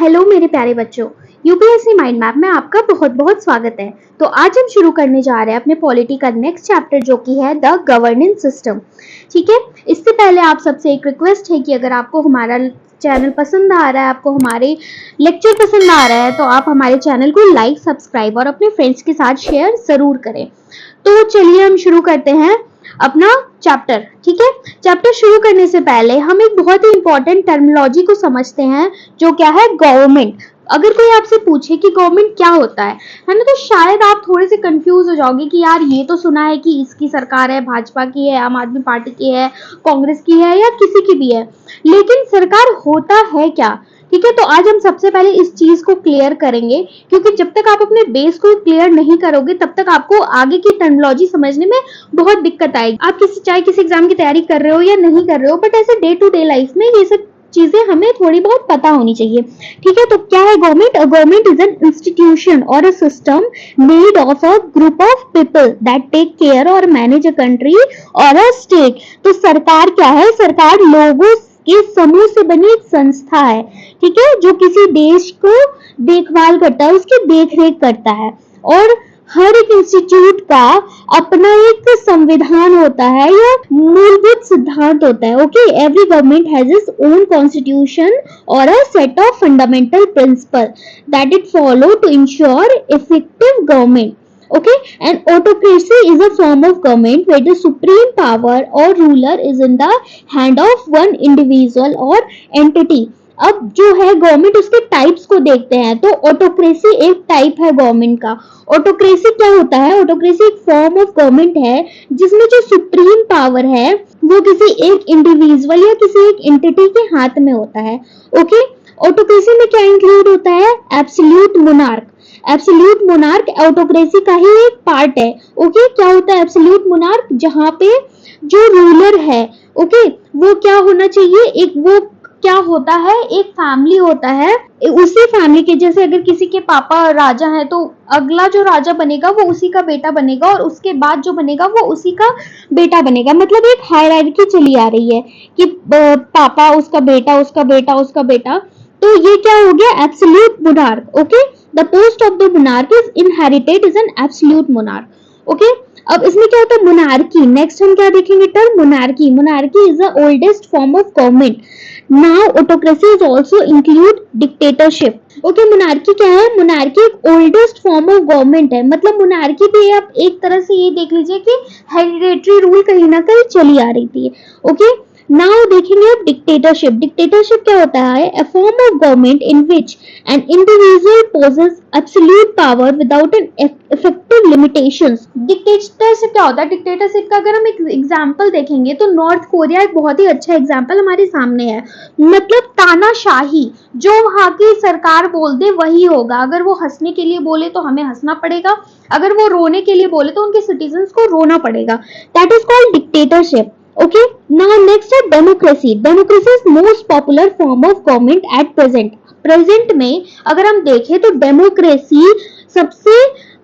Hello मेरे प्यारे बच्चों, यूपीएससी माइंड मैप में आपका बहुत बहुत स्वागत है। तो आज हम शुरू करने जा रहे हैं अपने पॉलिटी का नेक्स्ट चैप्टर जो कि है द गवर्नेंस सिस्टम। ठीक है, इससे पहले आप सबसे एक रिक्वेस्ट है कि अगर आपको हमारा चैनल पसंद आ रहा है, आपको हमारे लेक्चर पसंद आ रहा है, तो आप हमारे चैनल को लाइक, सब्सक्राइब और अपने फ्रेंड्स के साथ शेयर जरूर करें। तो चलिए हम शुरू करते हैं अपना चैप्टर। ठीक है, चैप्टर शुरू करने से पहले हम एक बहुत ही इंपॉर्टेंट टर्मिनोलॉजी को समझते हैं जो क्या है, गवर्नमेंट। अगर कोई आपसे पूछे कि गवर्नमेंट क्या होता है ना, तो शायद आप थोड़े से कंफ्यूज हो जाओगे कि यार ये तो सुना है कि इसकी सरकार है, भाजपा की है, आम आदमी पार्टी की है, कांग्रेस की है या किसी की भी है, लेकिन सरकार होता है क्या। ठीक है, तो आज हम सबसे पहले इस चीज को क्लियर करेंगे, क्योंकि जब तक आप अपने बेस को क्लियर नहीं करोगे तब तक आपको आगे की टर्मिनोलॉजी समझने में बहुत दिक्कत आएगी। आप चाहे किसी एग्जाम की तैयारी कर रहे हो या नहीं कर रहे हो, बट ऐसे डे टू डे लाइफ में ये सब चीजें हमें थोड़ी बहुत पता होनी चाहिए। ठीक है, तो क्या है government? Government is an institution और a system made of a group of people that take care और मैनेज अ कंट्री और अ स्टेट। तो सरकार क्या है? सरकार लोगों के समूह से बनी एक संस्था है, ठीक है, जो किसी देश को देखभाल करता है, उसकी देखरेख करता है। और हर एक इंस्टीट्यूट का अपना एक संविधान होता है या मूलभूत सिद्धांत होता है। Okay, every government has its own constitution और a set of fundamental principle that it follow to ensure effective government. Okay, and autocracy is a form of government where the supreme power or ruler is in the hand of one individual or entity. अब जो है government, उसके types को देखते हैं। तो autocracy एक type है गवर्नमेंट का। ऑटोक्रेसी क्या होता है? ऑटोक्रेसी एक फॉर्म ऑफ गवर्नमेंट है जिसमें जो सुप्रीम पावर है वो किसी एक इंडिविजुअल या किसी एक एंटिटी के हाथ में होता है। ओके, ऑटोक्रेसी में क्या इंक्लूड होता है? Absolute monarch. Absolute monarch autocracy का ही एक पार्ट है। ओके, क्या होता है एब्सोल्यूट मोनार्क? जहां पे जो रूलर है, ओके, वो क्या होना चाहिए? वो क्या होता है, एक फैमिली होता है, उसी फैमिली के, जैसे अगर किसी के पापा राजा है तो अगला जो राजा बनेगा वो उसी का बेटा बनेगा और उसके बाद जो बनेगा वो उसी का बेटा बनेगा। मतलब एक हायरार्की चली आ रही है कि पापा, उसका बेटा, उसका बेटा, उसका बेटा। तो ये क्या हो गया? Absolute monarch. Okay, the post of the monarch is inherited as an absolute monarch. Okay, अब इसमें क्या होता है? मोनार्की। नेक्स्ट हम क्या देखेंगे? Term monarchy. Monarchy is the oldest form of government. Now autocracy is also include dictatorship. Okay, monarchy क्या है? मोनार्की एक ओल्डेस्ट फॉर्म ऑफ गवर्नमेंट है। मतलब मोनार्की भी आप एक तरह से ये देख लीजिए कि हेरिडेटरी रूल कहीं ना कहीं चली आ रही थी। ओके, नाउ देखेंगे अब डिक्टेटरशिप। डिक्टेटरशिप क्या होता है? A form of government in which an individual possess absolute power without an effective limitations. Dictatorship क्या होता है? डिक्टेटरशिप का अगर हम एक एग्जांपल देखेंगे तो नॉर्थ कोरिया एक बहुत ही अच्छा एग्जांपल हमारे सामने है। मतलब तानाशाही, जो वहां की सरकार बोल दे वही होगा। अगर वो हंसने के लिए बोले तो हमें हंसना पड़ेगा, अगर वो रोने के लिए बोले तो उनके सिटीजन्स को रोना पड़ेगा। That is called dictatorship. Okay, now next है democracy. Democracy is most popular form of government at present. Present में अगर हम देखें तो democracy सबसे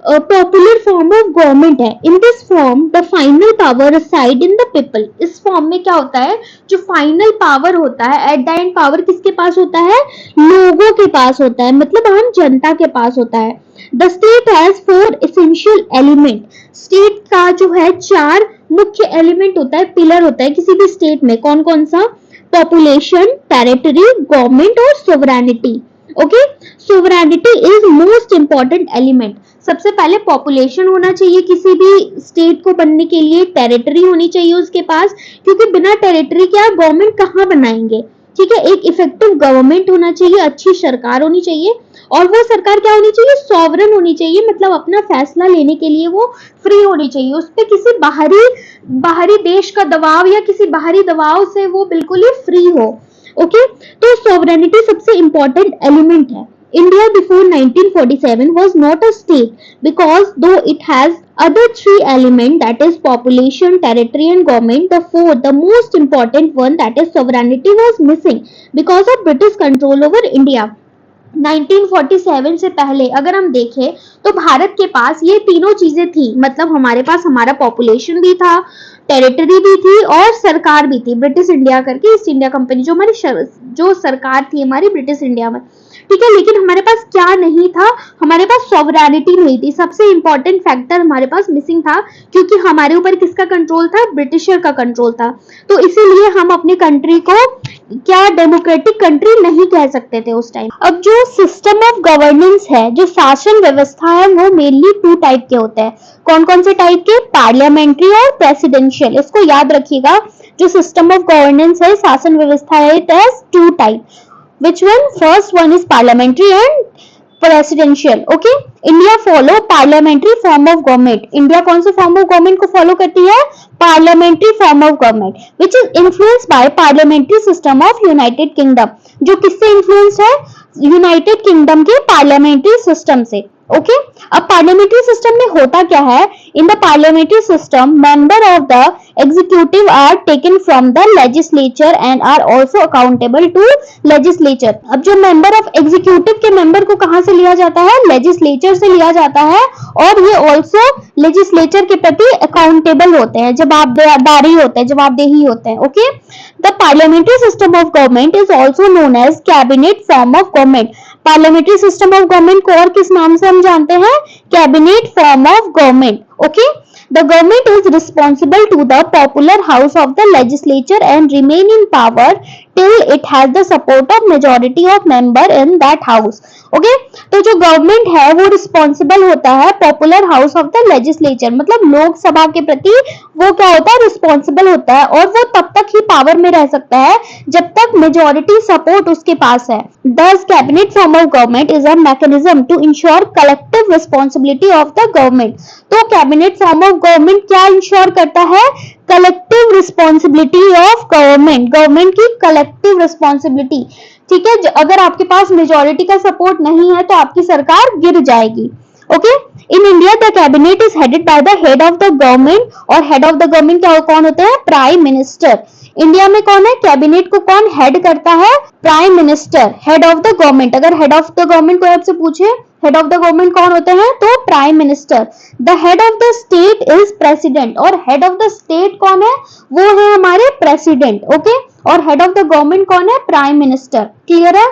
पॉपुलर फॉर्म ऑफ गवर्नमेंट है। In this form the final power reside in the people. इस form में क्या होता है? जो फाइनल पावर होता है, एट द एंड पावर किसके पास होता है? लोगों के पास होता है, मतलब आम जनता के पास होता है। The state has 4 essential element. State का जो है 4 मुख्य एलिमेंट होता है, पिलर होता है किसी भी स्टेट में। कौन कौन सा? पॉपुलेशन, टेरिटरी, गवर्नमेंट और sovereignty. Okay, sovereignty is most important element. सबसे पहले पॉपुलेशन होना चाहिए किसी भी स्टेट को बनने के लिए, टेरिटरी होनी चाहिए उसके पास, क्योंकि बिना टेरिटरी के आप गवर्नमेंट कहाँ बनाएंगे। ठीक है, एक इफेक्टिव गवर्नमेंट होना चाहिए, अच्छी सरकार होनी चाहिए, और वो सरकार क्या होनी चाहिए? सॉवरन होनी चाहिए, मतलब अपना फैसला लेने के लिए वो फ्री होनी चाहिए। उस पर किसी बाहरी देश का दबाव या किसी बाहरी दबाव से वो बिल्कुल ही फ्री हो। ओके, तो सॉवरेनिटी सबसे इंपॉर्टेंट एलिमेंट है। India before 1947 was not a state because though it has other 3 elements, that is population, territory and government, the most important one, that is sovereignty, was missing because of British control over India. 1947 से पहले अगर हम देखें तो भारत के पास ये तीनों चीजें थी। मतलब हमारे पास हमारा पॉपुलेशन भी था, टेरिटरी भी थी और सरकार भी थी। ब्रिटिश इंडिया करके ईस्ट इंडिया कंपनी जो हमारी जो सरकार थी हमारी ब्रिटिश इंडिया में, ठीक है, लेकिन हमारे पास क्या नहीं था, हमारे पास सॉवरेनिटी नहीं थी। सबसे इंपॉर्टेंट फैक्टर हमारे पास मिसिंग था, क्योंकि हमारे ऊपर किसका कंट्रोल था, ब्रिटिशर का कंट्रोल था। तो इसीलिए हम अपनी कंट्री को क्या डेमोक्रेटिक कंट्री नहीं कह सकते थे उस टाइम। अब जो सिस्टम ऑफ गवर्नेंस है, जो शासन व्यवस्था है, वो मेनली 2 टाइप के होते हैं। कौन कौन से टाइप के, पार्लियामेंट्री और प्रेसिडेंशियल। इसको याद रखिएगा, जो सिस्टम ऑफ गवर्नेंस है, शासन व्यवस्था है, it has 2 type. Which one? First one is parliamentary and presidential. Okay. India follow parliamentary form of government. India कौन से form of government को follow करती है, parliamentary form of government, which is influenced by parliamentary system of United Kingdom. जो किससे influenced है, United Kingdom के parliamentary system से। ओके, अब पार्लियामेंट्री सिस्टम में होता क्या है, in the parliamentary system member of the executive are taken from the legislature and are also accountable to legislature. अब जो मेंबर ऑफ एग्जीक्यूटिव के मेंबर को कहां से लिया जाता है, लेजिस्लेचर से लिया जाता है, और ये आल्सो लेजिस्लेचर के प्रति अकाउंटेबल होते हैं, जवाबदारी होते हैं, जवाबदेही होते हैं। Okay, the parliamentary system of government is also known as cabinet form of government. Parliamentary system of government को और किस नाम से हम जानते हैं, cabinet form of government. Okay, the government is responsible to the popular house of the legislature and remain in power till it has the support of majority of member in that house. Okay, तो जो government है वो responsible होता है popular house of the legislature, मतलब लोकसभा के प्रति वो क्या होता है, रिस्पॉन्सिबल होता है, और वो तब तक ही पावर में रह सकता है जब तक मेजॉरिटी सपोर्ट उसके पास है। Thus, cabinet form of government is a mechanism to ensure collective responsibility of the government. तो कैबिनेट फॉर्म ऑफ गवर्नमेंट क्या इंश्योर करता है, collective responsibility of government, government की कलेक्टिव रिस्पॉन्सिबिलिटी। ठीक है, अगर आपके पास मेजॉरिटी का सपोर्ट नहीं है तो आपकी सरकार गिर जाएगी। Okay, in India the cabinet is headed by the head of the government, और हेड ऑफ द गवर्नमेंट क्या कौन होते हैं, प्राइम मिनिस्टर। इंडिया में कौन है, कैबिनेट को कौन हेड करता है, prime minister, head of the government. अगर हेड ऑफ द गवर्नमेंट को आपसे पूछे हेड ऑफ द गवर्नमेंट कौन होते हैं, तो prime minister. The head of the state is president, और हेड ऑफ द स्टेट कौन है, वो है हमारे प्रेसिडेंट। ओके, और हेड ऑफ द गवर्नमेंट कौन है, प्राइम मिनिस्टर। क्लियर है,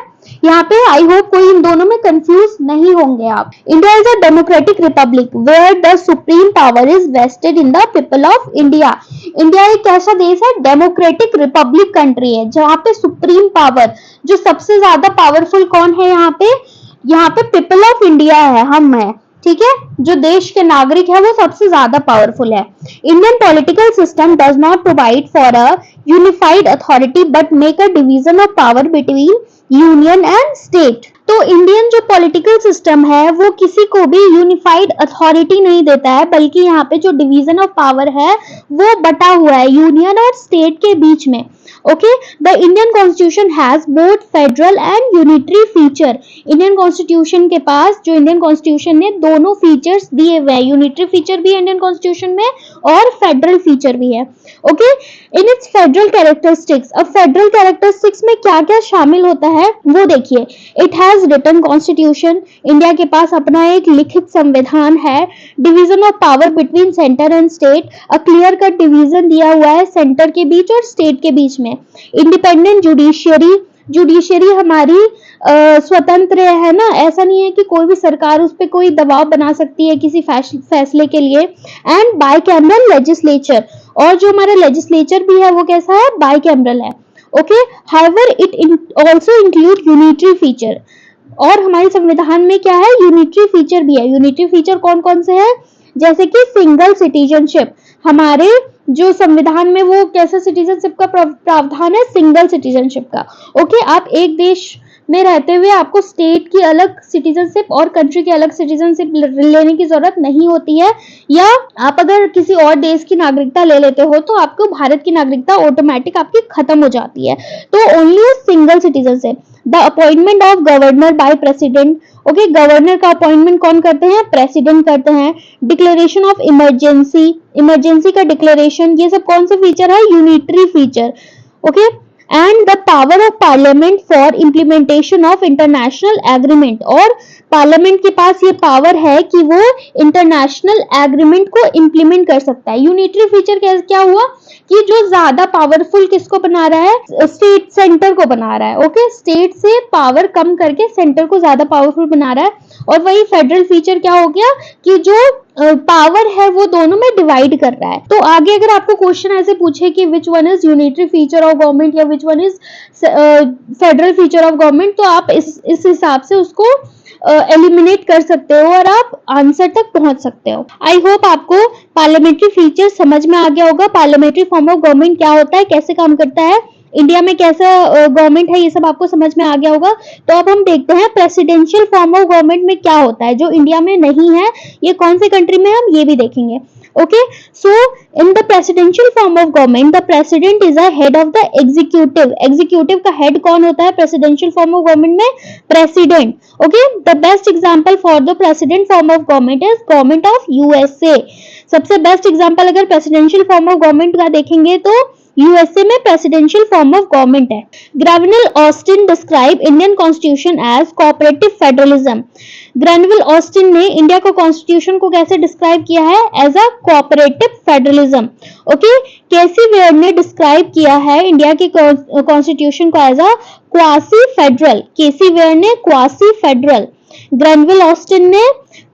यहाँ पे आई होप कोई इन दोनों में कंफ्यूज नहीं होंगे आप। India is a democratic republic where the supreme power is vested in the people of India. India एक ऐसा देश है, डेमोक्रेटिक रिपब्लिक कंट्री है, जहाँ पे सुप्रीम पावर, जो सबसे ज्यादा पावरफुल कौन है यहाँ पे पीपल ऑफ इंडिया है, हम है। ठीक है, जो देश के नागरिक है वो सबसे ज्यादा पावरफुल है। Indian political system does not provide for a unified authority but make a division of power between union and state. तो इंडियन जो पॉलिटिकल सिस्टम है वो किसी को भी यूनिफाइड अथॉरिटी नहीं देता है, बल्कि यहाँ पे जो डिवीजन ऑफ पावर है वो बटा हुआ है यूनियन और स्टेट के बीच में। Okay, the Indian constitution has both federal and unitary feature. Indian constitution के पास, जो इंडियन कॉन्स्टिट्यूशन ने दोनों फीचर्स दिए हुए हैं, यूनिटरी फीचर भी है इंडियन कॉन्स्टिट्यूशन में और फेडरल फीचर भी है। Okay, in its federal characteristics. अब फेडरल कैरेक्टरिस्टिक्स में क्या क्या शामिल होता है वो देखिए। It has written constitution, India के पास अपना एक लिखित संविधान है। Division of power between centre and state, a clear cut division दिया हुआ है सेंटर के बीच और स्टेट के बीच में। इंडिपेंडेंट जुडिशियरी, जुडिशियरी हमारी स्वतंत्र है ना, ऐसा नहीं है कि कोई भी सरकार उस पर कोई दबाव बना सकती है किसी फैसले के लिए। एंड बाइकैमरल लेजिस्लेचर, और जो हमारा लेजिस्लेचर भी है वो कैसा है, बाइकैमरल है। Okay, however it also include unitary feature, और हमारे संविधान में क्या है, यूनिटरी फीचर भी है। यूनिटरी फीचर कौन कौन से हैं, जैसे कि सिंगल सिटीजनशिप, हमारे जो संविधान में वो कैसे सिटीजनशिप का प्रावधान है, सिंगल सिटीजनशिप का। ओके, आप एक देश में रहते हुए आपको स्टेट की अलग सिटीजनशिप और कंट्री की अलग सिटीजनशिप लेने की जरूरत नहीं होती है, या आप अगर किसी और देश की नागरिकता ले लेते हो तो आपको भारत की नागरिकता ऑटोमेटिक आपकी खत्म हो जाती है। तो only single citizenship. The appointment of governor by president. Okay, governor का अपॉइंटमेंट कौन करते हैं, प्रेसिडेंट करते हैं। डिक्लेरेशन ऑफ इमरजेंसी, इमरजेंसी का डिक्लेरेशन, ये सब कौन से फीचर है, unitary feature. Okay, and the power of parliament for implementation of international agreement, और पार्लियामेंट के पास ये पावर है कि वो इंटरनेशनल एग्रीमेंट को इम्प्लीमेंट कर सकता है। यूनिटरी फीचर क्या हुआ कि जो ज्यादा पावरफुल किसको बना रहा है, स्टेट सेंटर को बना रहा है। ओके, स्टेट से पावर कम करके सेंटर को ज्यादा पावरफुल बना रहा है। और वही फेडरल फीचर क्या हो गया कि जो पावर है वो दोनों में डिवाइड कर रहा है। तो आगे अगर आपको क्वेश्चन ऐसे पूछे कि which one is unitary feature of government या which one is federal feature of government, तो आप इस हिसाब से उसको एलिमिनेट कर सकते हो और आप आंसर तक पहुंच सकते हो। आई होप आपको पार्लियामेंट्री फीचर समझ में आ गया होगा। पार्लियामेंट्री फॉर्म ऑफ गवर्नमेंट क्या होता है, कैसे काम करता है, इंडिया में कैसा गवर्नमेंट है, ये सब आपको समझ में आ गया होगा। तो अब हम देखते हैं प्रेसिडेंशियल फॉर्म ऑफ गवर्नमेंट में क्या होता है, जो इंडिया में नहीं है, ये कौन से कंट्री में, हम ये भी देखेंगे। Okay, so in the presidential form of government, the president is a head of the executive. Executive का head कौन होता है presidential form of government में? President. Okay, the best example for the president form of government is government of USA. सबसे best example अगर presidential form of government का देखेंगे तो यूएसए में प्रेसिडेंशियल फॉर्म ऑफ गवर्नमेंट है। Granville Austin describe Indian constitution as cooperative federalism. Granville Austin ने India को constitution को कैसे डिस्क्राइब किया है? As a cooperative federalism. Okay, KC Wheare ने डिस्क्राइब किया है इंडिया की कॉन्स्टिट्यूशन को as a quasi federal. KC Wheare ने क्वासी फेडरल, ग्रेविल ऑस्टिन ने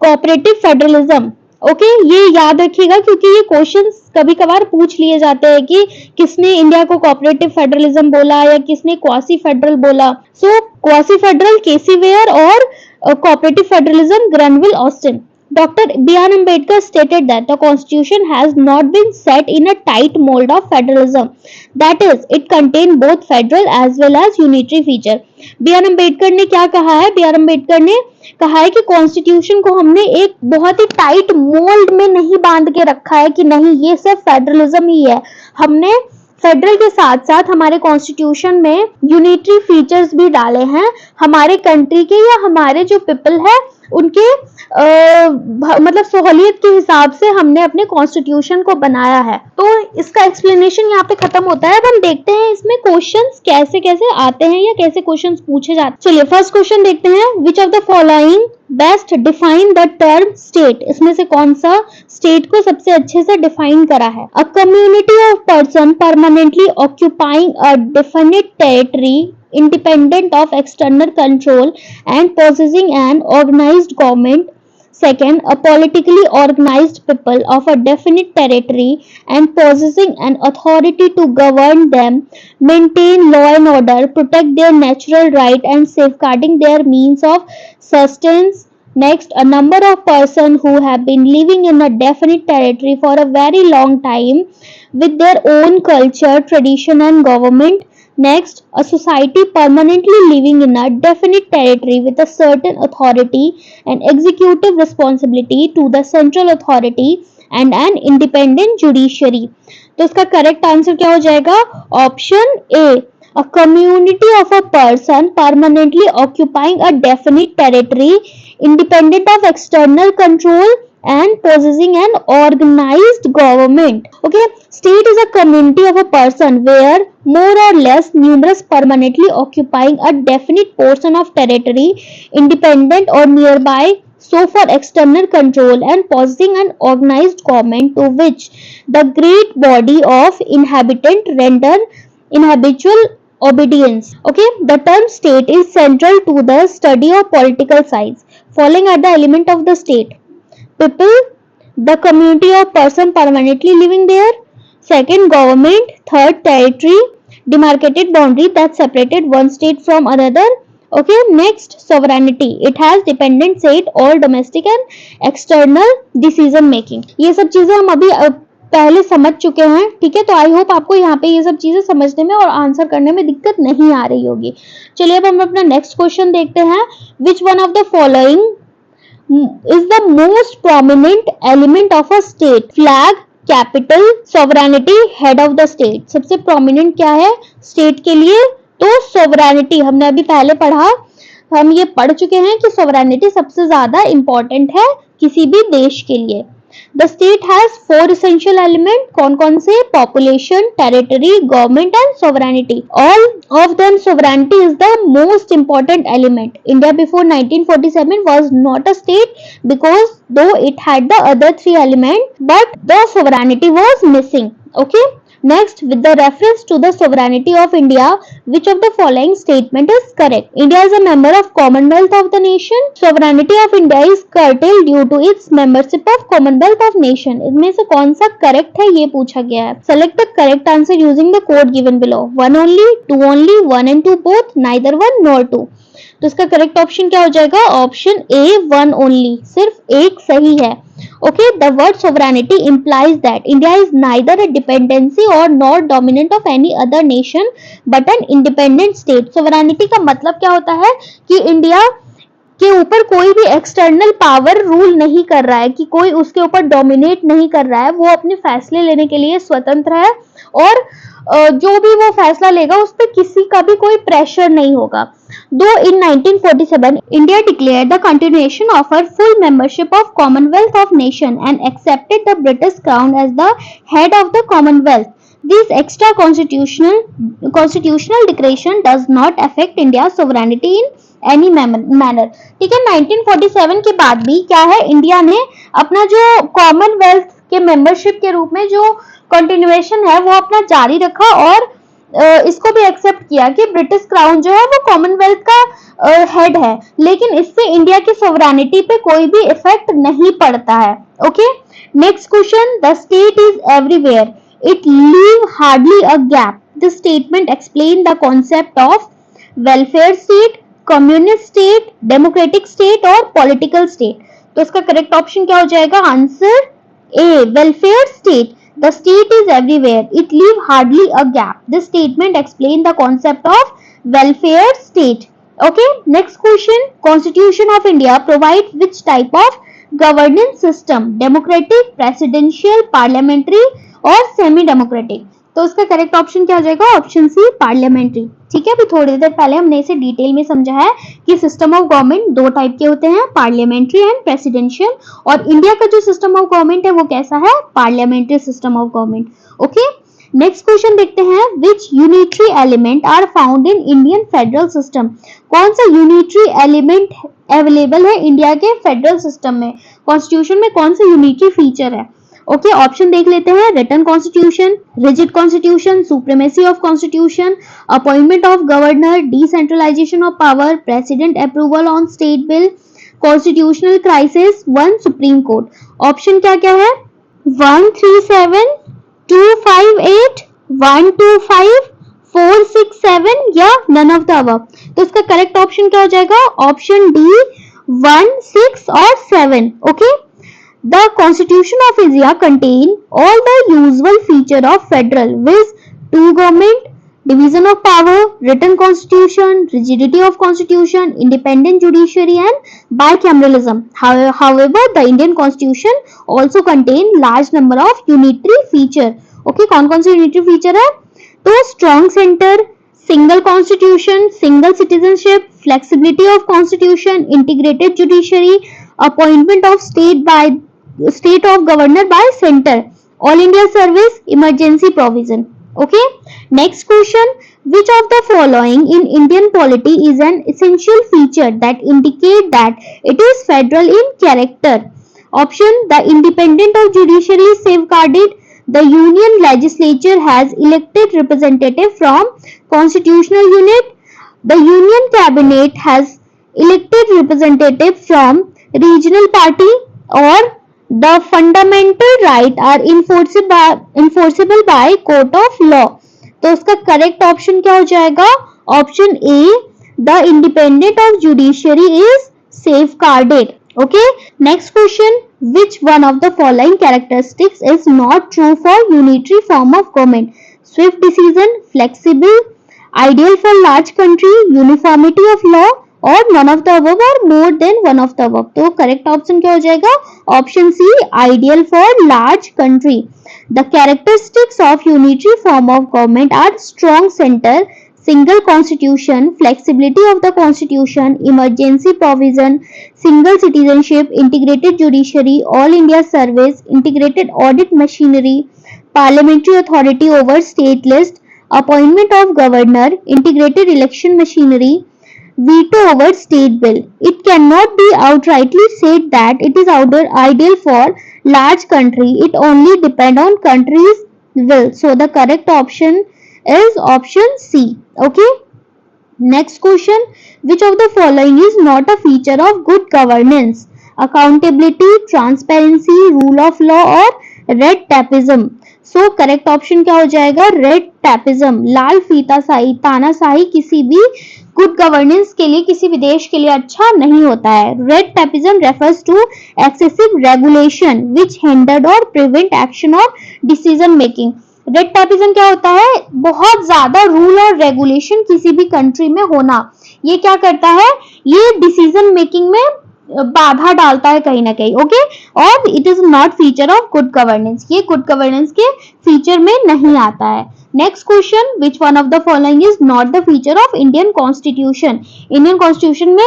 कोऑपरेटिव फेडरलिज्म। ओके, ये याद रखिएगा क्योंकि ये क्वेश्चंस कभी कभार पूछ लिए जाते हैं कि किसने इंडिया को कोऑपरेटिव फेडरलिज्म बोला या किसने क्वासी फेडरल बोला। सो क्वासी फेडरल केसी वेयर और cooperative federalism Granville Austin. Dr. B.R. Ambedkar stated that the constitution has not been set in a tight mold of federalism. That is, it contained both federal as well as unitary feature. B.R. Ambedkar ने क्या कहा है? B.R. Ambedkar ने कहा है कि constitution को हमने एक बहुत ही टाइट मोल्ड में नहीं बांध के रखा है कि नहीं ये सिर्फ फेडरलिज्म ही है। हमने फेडरल के साथ साथ हमारे कॉन्स्टिट्यूशन में यूनिटरी फीचर्स भी डाले हैं, हमारे कंट्री के या हमारे जो पीपल है उनके मतलब सहूलियत के हिसाब से हमने अपने कॉन्स्टिट्यूशन को बनाया है। तो इसका एक्सप्लेनेशन यहाँ पे खत्म होता है। अब हम देखते हैं इसमें क्वेश्चंस कैसे कैसे आते हैं या कैसे क्वेश्चंस पूछे जाते हैं। चलिए फर्स्ट क्वेश्चन देखते हैं, विच of the following best define the term state. इसमें से कौन सा स्टेट को सबसे अच्छे से डिफाइन करा है? A community of person permanently occupying a definite territory independent of external control and possessing an organized government. Second, a politically organized people of a definite territory and possessing an authority to govern them, maintain law and order, protect their natural right and safeguarding their means of sustenance. Next, a number of persons who have been living in a definite territory for a very long time with their own culture, tradition and government. Next, a society permanently living in a definite territory with a certain authority and executive responsibility to the central authority and an independent judiciary. तो इसका correct answer क्या हो जाएगा? Option A, a community of a person permanently occupying a definite territory independent of external control and possessing an organized government. Okay, state is a community of a person where more or less numerous permanently occupying a definite portion of territory independent or nearby, so for external control and possessing an organized government to which the great body of inhabitants render inhabitual obedience. Okay, the term state is central to the study of political science. Falling at the element of the state: people, the community of person permanently living there. Second, government. Third, territory, demarcated boundary that separated one state from another. Okay, next, sovereignty. It has dependent state or domestic and external decision making. ये सब चीजें हम अभी पहले समझ चुके हैं, ठीक है। तो आई होप आपको यहाँ पे ये सब चीजें समझने में और आंसर करने में दिक्कत नहीं आ रही होगी। चलिए अब हम अपना नेक्स्ट क्वेश्चन देखते हैं, which one of the following is the most prominent element of a state? Flag, capital, sovereignty, head of the state. सबसे prominent क्या है state के लिए? तो sovereignty। हमने अभी पहले पढ़ा, हम ये पढ़ चुके हैं कि sovereignty सबसे ज्यादा important है किसी भी देश के लिए। The state has four essential elements. कौन कौन से? Population, territory, government and sovereignty. All of them sovereignty is the most important element. India before 1947 was not a state because though it had the other three elements, but the sovereignty was missing. Okay. Next, with the reference to the sovereignty of India, which of the following statement is correct? India is a member of Commonwealth of the nation. Sovereignty of India is curtailed due to its membership of Commonwealth of nation. इसमें से कौन सा correct है ये पूछा गया है. Select the correct answer using the code given below. One only, two only, one and two both, neither one nor two. तो इसका करेक्ट ऑप्शन क्या हो जाएगा? ऑप्शन ए, वन ओनली, सिर्फ एक सही है. Okay, the word sovereignty implies that India is neither a dependency or nor dominant of any other nation but an independent state. Sovereignty का मतलब क्या होता है कि इंडिया के ऊपर कोई भी एक्सटर्नल पावर रूल नहीं कर रहा है, कि कोई उसके ऊपर डोमिनेट नहीं कर रहा है, वो अपने फैसले लेने के लिए स्वतंत्र है और जो भी वो फैसला लेगा उस पर किसी का भी कोई प्रेशर नहीं होगा. Though in 1947, India declared the continuation of her full membership of Commonwealth of Nation and accepted the British Crown as the head of the Commonwealth. This extra constitutional declaration does not affect India's sovereignty in any manner. ठीक है, 1947 के बाद भी क्या है, India ने अपना जो कॉमनवेल्थ के मेंबरशिप के रूप में जो कंटिन्यूएशन है वो अपना जारी रखा और इसको भी एक्सेप्ट किया कि ब्रिटिश क्राउन जो है वो कॉमनवेल्थ का हेड है, लेकिन इससे इंडिया की सोवरेनिटी पे कोई भी इफेक्ट नहीं पड़ता है. Okay, next question. The state is everywhere, it leave hardly a gap. This statement explain the concept of welfare state, communist state, democratic state और पॉलिटिकल स्टेट. तो इसका करेक्ट ऑप्शन क्या हो जाएगा? Answer A, welfare state. The state is everywhere. It leave hardly a gap. This statement explain the concept of welfare state. Okay. Next question. Constitution of India provides which type of governance system? Democratic, presidential, parliamentary और semi-democratic. तो उसका correct option क्या हो जाएगा? Option C, parliamentary. ठीक है, अभी थोड़ी देर पहले हमने इसे डिटेल में समझा है कि सिस्टम ऑफ गवर्नमेंट दो टाइप के होते हैं, पार्लियामेंट्री एंड प्रेसिडेंशियल, और इंडिया का जो सिस्टम ऑफ गवर्नमेंट है वो कैसा है? Parliamentary system of government. Okay, next question देखते हैं. Which unitary element are found in Indian federal system? कौन सा यूनिटरी एलिमेंट अवेलेबल है इंडिया के फेडरल सिस्टम में? कॉन्स्टिट्यूशन में कौन सा यूनिटरी फीचर है? ओके, ऑप्शन देख लेते हैं. Written constitution, rigid constitution, supremacy of constitution, appointment of governor, decentralisation of power, president approval on state bill, constitutional crisis, one supreme court. Option क्या क्या है? 137, 258, 125, 467 या नन ऑफ द अबव. तो इसका करेक्ट ऑप्शन क्या हो जाएगा? ऑप्शन डी, 1, 6 और 7. Okay, the Constitution of India contain all the usual feature of federal with two government, division of power, written constitution, rigidity of constitution, independent judiciary and bicameralism. However, the Indian Constitution also contain large number of unitary feature. Okay, कौन-कौन से unitary feature है? तो strong center, single constitution, single citizenship, flexibility of constitution, integrated judiciary, appointment of state of governor by center, all India service, emergency provision. Okay, next question. Which of the following in Indian polity is an essential feature that indicate that it is federal in character? Option: the independence of judiciary is safeguarded, the union legislature has elected representative from constitutional unit, the union cabinet has elected representative from regional party, or the fundamental right are enforceable by court of law. तो उसका correct option क्या हो जाएगा? Option A, the independent of judiciary is safeguarded. Okay, next question. Which one of the following characteristics is not true for unitary form of government? Swift decision, flexible, ideal for large country, uniformity of law, और none of the above or more than one of the above. तो correct option क्या हो जाएगा? Option C, ideal for large country. The characteristics of unitary form of government are strong center, single constitution, flexibility of the constitution, emergency provision, single citizenship, integrated judiciary, all India service, integrated audit machinery, parliamentary authority over state list, appointment of governor, integrated election machinery, veto over state bill. It cannot be outrightly said that it is ideal for large country. It only depends on country's will. So the correct option is option C. Okay. Next question, which of the following is not a feature of good governance? Accountability, transparency, rule of law or red tapeism. So correct option क्या हो जाएगा? Red tapism, लाल फीताशाही, तानाशाही किसी भी good governance के लिए, किसी भी देश के लिए अच्छा नहीं होता है. Red tapism refers to excessive regulation which hindered और प्रिवेंट एक्शन और डिसीजन मेकिंग. रेड टैपिज्म क्या होता है? बहुत ज्यादा रूल और रेगुलेशन किसी भी कंट्री में होना. ये क्या करता है? ये डिसीजन मेकिंग में बाधा डालता है कहीं ना कहीं. ओके, और it is not feature of good governance. ये गुड गवर्नेंस के फीचर में नहीं आता है. Next question, which one of the following is not the feature of Indian constitution? Indian constitution में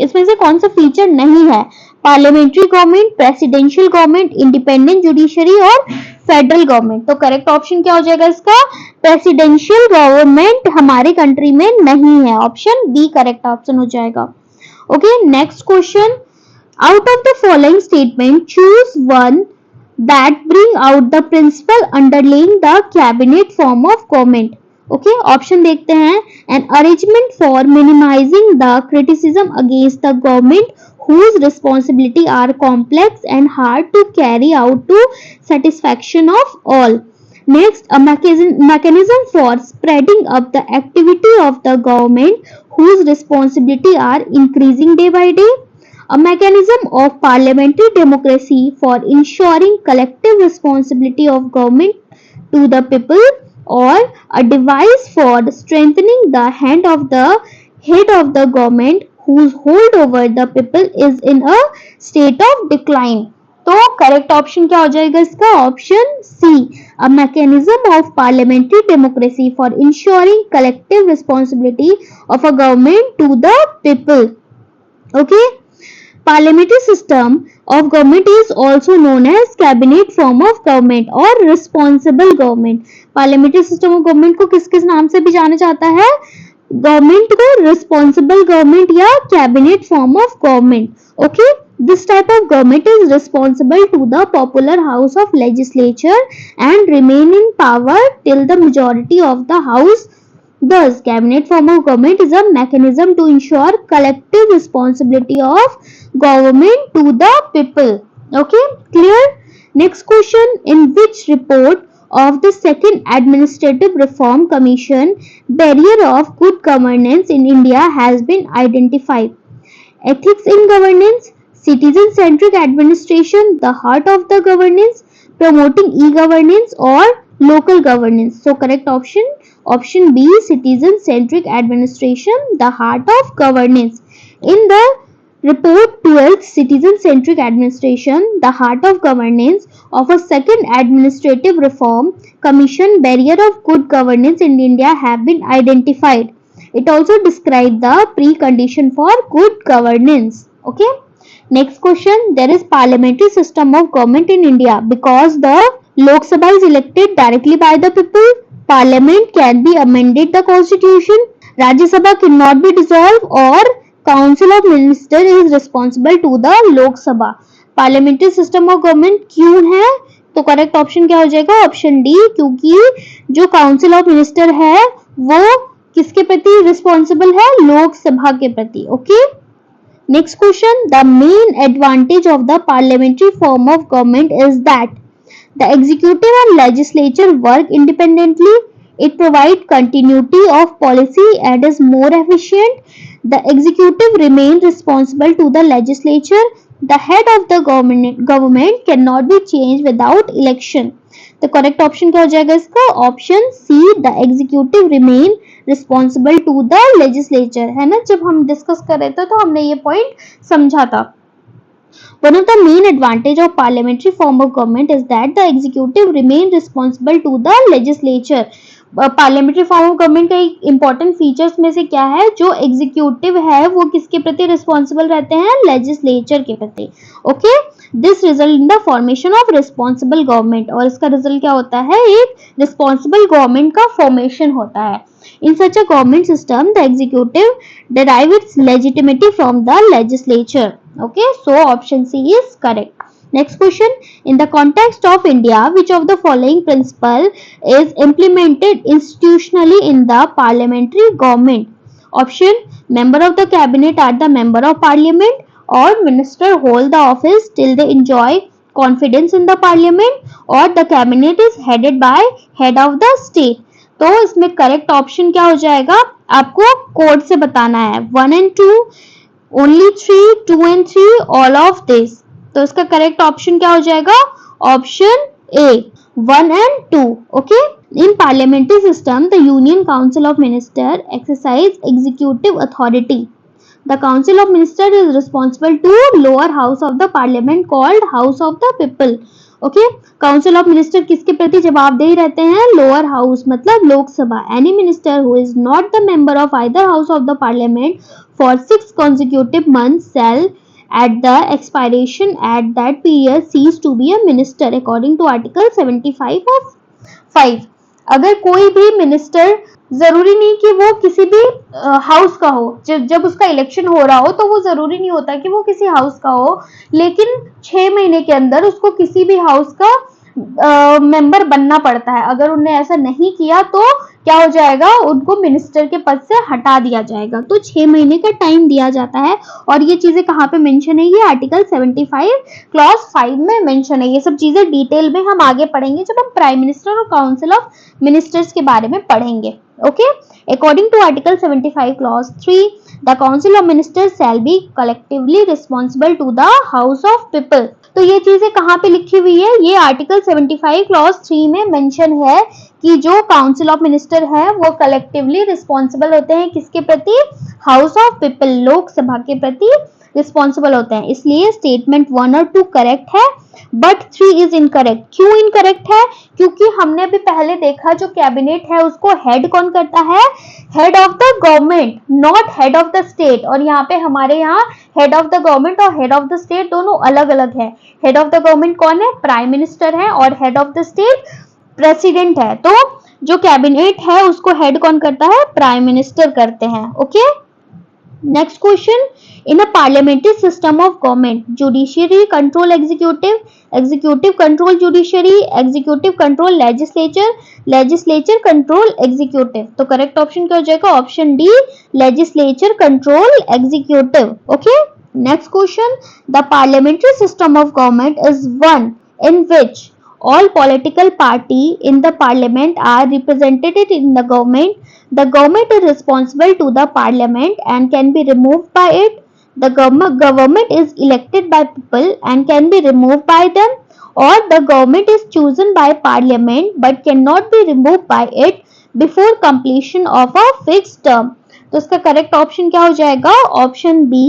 इसमें से कौन सा फीचर नहीं है? Parliamentary government, presidential government, independent judiciary और फेडरल गवर्नमेंट. तो करेक्ट ऑप्शन क्या हो जाएगा इसका? प्रेसिडेंशियल गवर्नमेंट हमारे कंट्री में नहीं है. ऑप्शन बी करेक्ट ऑप्शन हो जाएगा. Okay, next question. Out of the following statement, choose one that bring out the principle underlying the cabinet form of government. Okay, option देखते हैं. An arrangement for minimizing the criticism against the government whose responsibility are complex and hard to carry out to satisfaction of all. Next, a mechanism for spreading up the activity of the government whose responsibility are increasing day by day. A mechanism of parliamentary democracy for ensuring collective responsibility of government to the people, or a device for strengthening the hand of the head of the government whose hold over the people is in a state of decline. तो correct option क्या हो जाएगा इसका? Option C, a mechanism of parliamentary democracy for ensuring collective responsibility of a government to the people. Okay, parliamentary system of government is also known as cabinet form of government और responsible government. parliamentary system of government को किस किस नाम से भी जाना जाता है? गवर्नमेंट को responsible government या cabinet form of government. Okay, this type of government is responsible to the popular house of legislature and remain in power till the majority of the house. Thus, cabinet form of government is a mechanism to ensure collective responsibility of government to the people. Okay, clear? Next question, in which report of the second administrative reform commission barrier of good governance in India has been identified? Ethics in governance, citizen centric administration, the heart of the governance, promoting e-governance or local governance. So correct option B, citizen centric administration, the heart of governance. In the report 12th citizen centric administration, the heart of governance of a second administrative reform commission barrier of good governance in India have been identified. It also describes the precondition for good governance. Okay, next question, there is parliamentary system of government in India because the Lok Sabha is elected directly by the people. Parliament can be amended the constitution. Rajya Sabha cannot be dissolved, or Council of Minister is responsible to the Lok Sabha. Parliamentary system of government क्यों है? तो correct option क्या हो जाएगा? Option D, क्योंकि जो council of minister है वो किसके प्रति रिस्पॉन्सिबल है? लोक सभा के प्रति. Okay, next question, the main advantage of the parliamentary form of government is that the executive and legislature work independently. It provides continuity of policy and is more efficient. The executive remains responsible to the legislature. The head of the government cannot be changed without election. The correct option क्या हो जाएगा इसका? Option C, the executive remain responsible to the legislature. है ना, जब हम discuss कर रहे थे तो हमने ये पॉइंट समझा था. One of the main advantage of parliamentary form of government is that the executive remain responsible to the legislature. Parliamentary form of government का एक इंपॉर्टेंट फीचर्स में से क्या है, जो एग्जीक्यूटिव है वो किसके प्रति रिस्पॉन्सिबल रहते हैं, लेजिस्लेचर के प्रति। Okay, this result in the formation of responsible government, और इसका रिजल्ट क्या होता है, एक रिस्पॉन्सिबल गवर्नमेंट का फॉर्मेशन होता है। In such a government system the executive derive its legitimacy from the legislature. Okay, so option C is correct. Next question, in the context of India, which of the following principle is implemented institutionally in the parliamentary government? Option, member of the cabinet are the member of parliament, or minister hold the office till they enjoy confidence in the parliament, or the cabinet is headed by head of the state. तो इसमें correct option क्या हो जाएगा, आपको code से बताना है, 1 and 2, only 3, 2 and 3, all of this. तो इसका करेक्ट ऑप्शन क्या हो जाएगा, option A, 1 and 2। Okay, in parliamentary system the union council of minister exercise executive authority. The Council of Ministers is responsible to lower house of the Parliament called House of the People. Okay, council of minister किसके प्रति जवाबदेही रहते हैं, lower house मतलब Lok Sabha. Any minister who is not the member of either house of the parliament for 6 consecutive months shall at the expiration at that period cease to be a minister according to article 75 of 5। अगर कोई भी minister, जरूरी नहीं कि वो किसी भी house का हो, जब उसका इलेक्शन हो रहा हो तो वो जरूरी नहीं होता कि वो किसी हाउस का हो, लेकिन 6 महीने के अंदर उसको किसी भी हाउस का मेंबर बनना पड़ता है। अगर उन्होंने ऐसा नहीं किया तो क्या हो जाएगा, उनको मिनिस्टर के पद से हटा दिया जाएगा। तो 6 महीने का टाइम दिया जाता है, और ये चीजें कहाँ पे मेंशन है, ये आर्टिकल 75 क्लॉज 5 में मेंशन है। ये सब चीजें डिटेल में हम आगे पढ़ेंगे जब हम प्राइम मिनिस्टर और काउंसिल ऑफ मिनिस्टर्स के बारे में पढ़ेंगे। Okay, according to article 75 clause 3 the council of ministers shall be collectively responsible to the house of people. तो ये चीजें कहाँ पे लिखी हुई है, ये आर्टिकल 75 क्लॉज 3 में मेंशन है कि जो काउंसिल ऑफ मिनिस्टर है वो कलेक्टिवली रिस्पॉन्सिबल होते हैं किसके प्रति, हाउस ऑफ पीपल, लोकसभा के प्रति रिस्पॉन्सिबल होते हैं। इसलिए स्टेटमेंट 1 और 2 करेक्ट है, बट 3 इज इनकरेक्ट। क्यों इनकरेक्ट है, क्योंकि हमने अभी पहले देखा जो कैबिनेट है उसको हेड कौन करता है, head of the government, not head of the state. और यहाँ पे हमारे यहाँ हेड ऑफ द गवर्नमेंट और हेड ऑफ द स्टेट दोनों अलग अलग है। हेड ऑफ द गवर्नमेंट कौन है, प्राइम मिनिस्टर है, और head of the state president है। तो जो कैबिनेट है उसको हेड कौन करता है, प्राइम मिनिस्टर करते हैं। Okay, next question, in a parliamentary system of government, judiciary control executive, executive control judiciary, executive control legislature, legislature control executive। तो करेक्ट ऑप्शन क्या हो जाएगा, option D, legislature control executive। Okay, next question, the parliamentary system of government is one in which all political party in the parliament are represented in the government. The government is responsible to the parliament and can be removed by it. The government is elected by people and can be removed by them, or the government is chosen by parliament but cannot be removed by it before completion of a fixed term। तो इसका correct option क्या हो जाएगा, option B,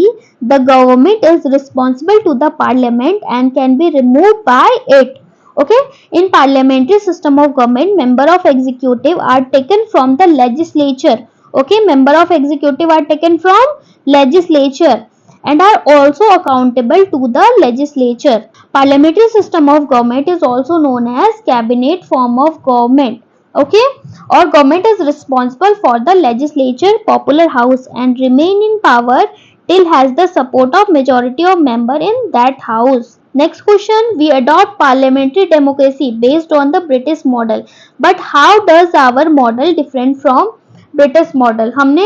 the government is responsible to the parliament and can be removed by it। Okay, in parliamentary system of government, member of executive are taken from the legislature। Okay, member of executive are taken from legislature and are also accountable to the legislature। Parliamentary system of government is also known as cabinet form of government। Okay, or government is responsible for the legislature, popular house, and remain in power till has the support of majority of member in that house। Next question, we adopt parliamentary democracy based on the British model, but how does our model different from British model. हमने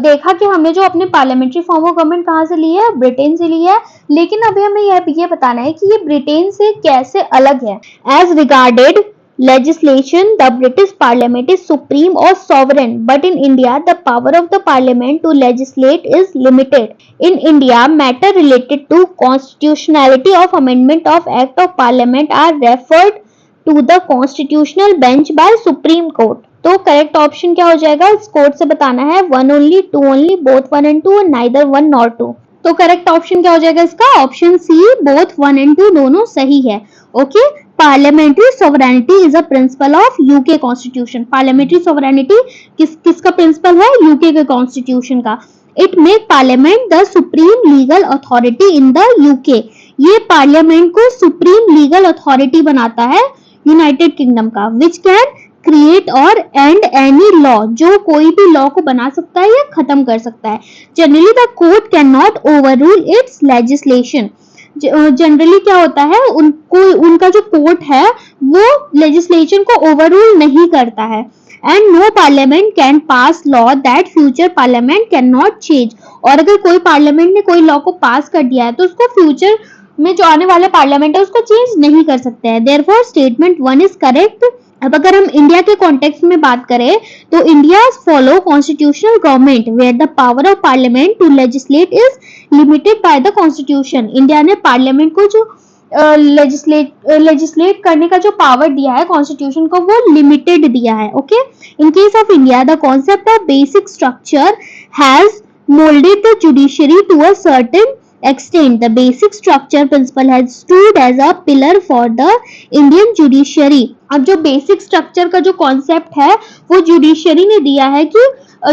देखा कि हमने जो अपने parliamentary form of government कहाँ से ली है, Britain से ली है, लेकिन अभी हमें ये बताना है कि ये ब्रिटेन से कैसे अलग है। As regarded legislation, the British Parliament is supreme or sovereign, but in India, the power of the Parliament to legislate is limited. In India, matter related to constitutionality of amendment of Act of Parliament are referred to the constitutional bench by Supreme Court। तो correct option क्या हो जाएगा, इस code से बताना है, 1 only, 2 only, both 1 and 2, neither 1 nor 2। तो correct option क्या हो जाएगा इसका, ऑप्शन सी, बोथ 1 and 2 दोनों सही है। Okay, parliamentary sovereignty is a principle of UK constitution. Parliamentary sovereignty किसका प्रिंसिपल है? यूके के कॉन्स्टिट्यूशन का। It make parliament the supreme legal authority in the UK. ये पार्लियामेंट को सुप्रीम लीगल अथॉरिटी बनाता है यूनाइटेड किंगडम का, विच कैन क्रिएट और एंड एनी लॉ, जो कोई भी लॉ को बना सकता है या खत्म कर सकता है। Generally the court can not over rule it's legislation. Generally क्या होता है, उनका जो कोर्ट है वो लेजिस्लेशन को ओवररूल नहीं करता है। And no parliament can pass law that future parliament can not change. और अगर कोई पार्लियामेंट ने कोई लॉ को पास कर दिया है तो उसको फ्यूचर में जो आने वाले पार्लियामेंट है उसको चेंज नहीं कर सकते हैं। Therefore statement 1 is correct. अब अगर हम इंडिया के कॉन्टेक्स्ट में बात करें तो India follow constitutional government where the power of parliament to legislate is limited by the constitution. India ने पार्लियामेंट को जो लेजिस्लेट करने का जो पावर दिया है कॉन्स्टिट्यूशन को, वो लिमिटेड दिया है। Okay, in case of India the concept of basic structure has molded the judiciary to a certain extent. The basic structure principle has stood as a pillar for the Indian judiciary. अब जो basic structure का जो concept है वो judiciary ने दिया है कि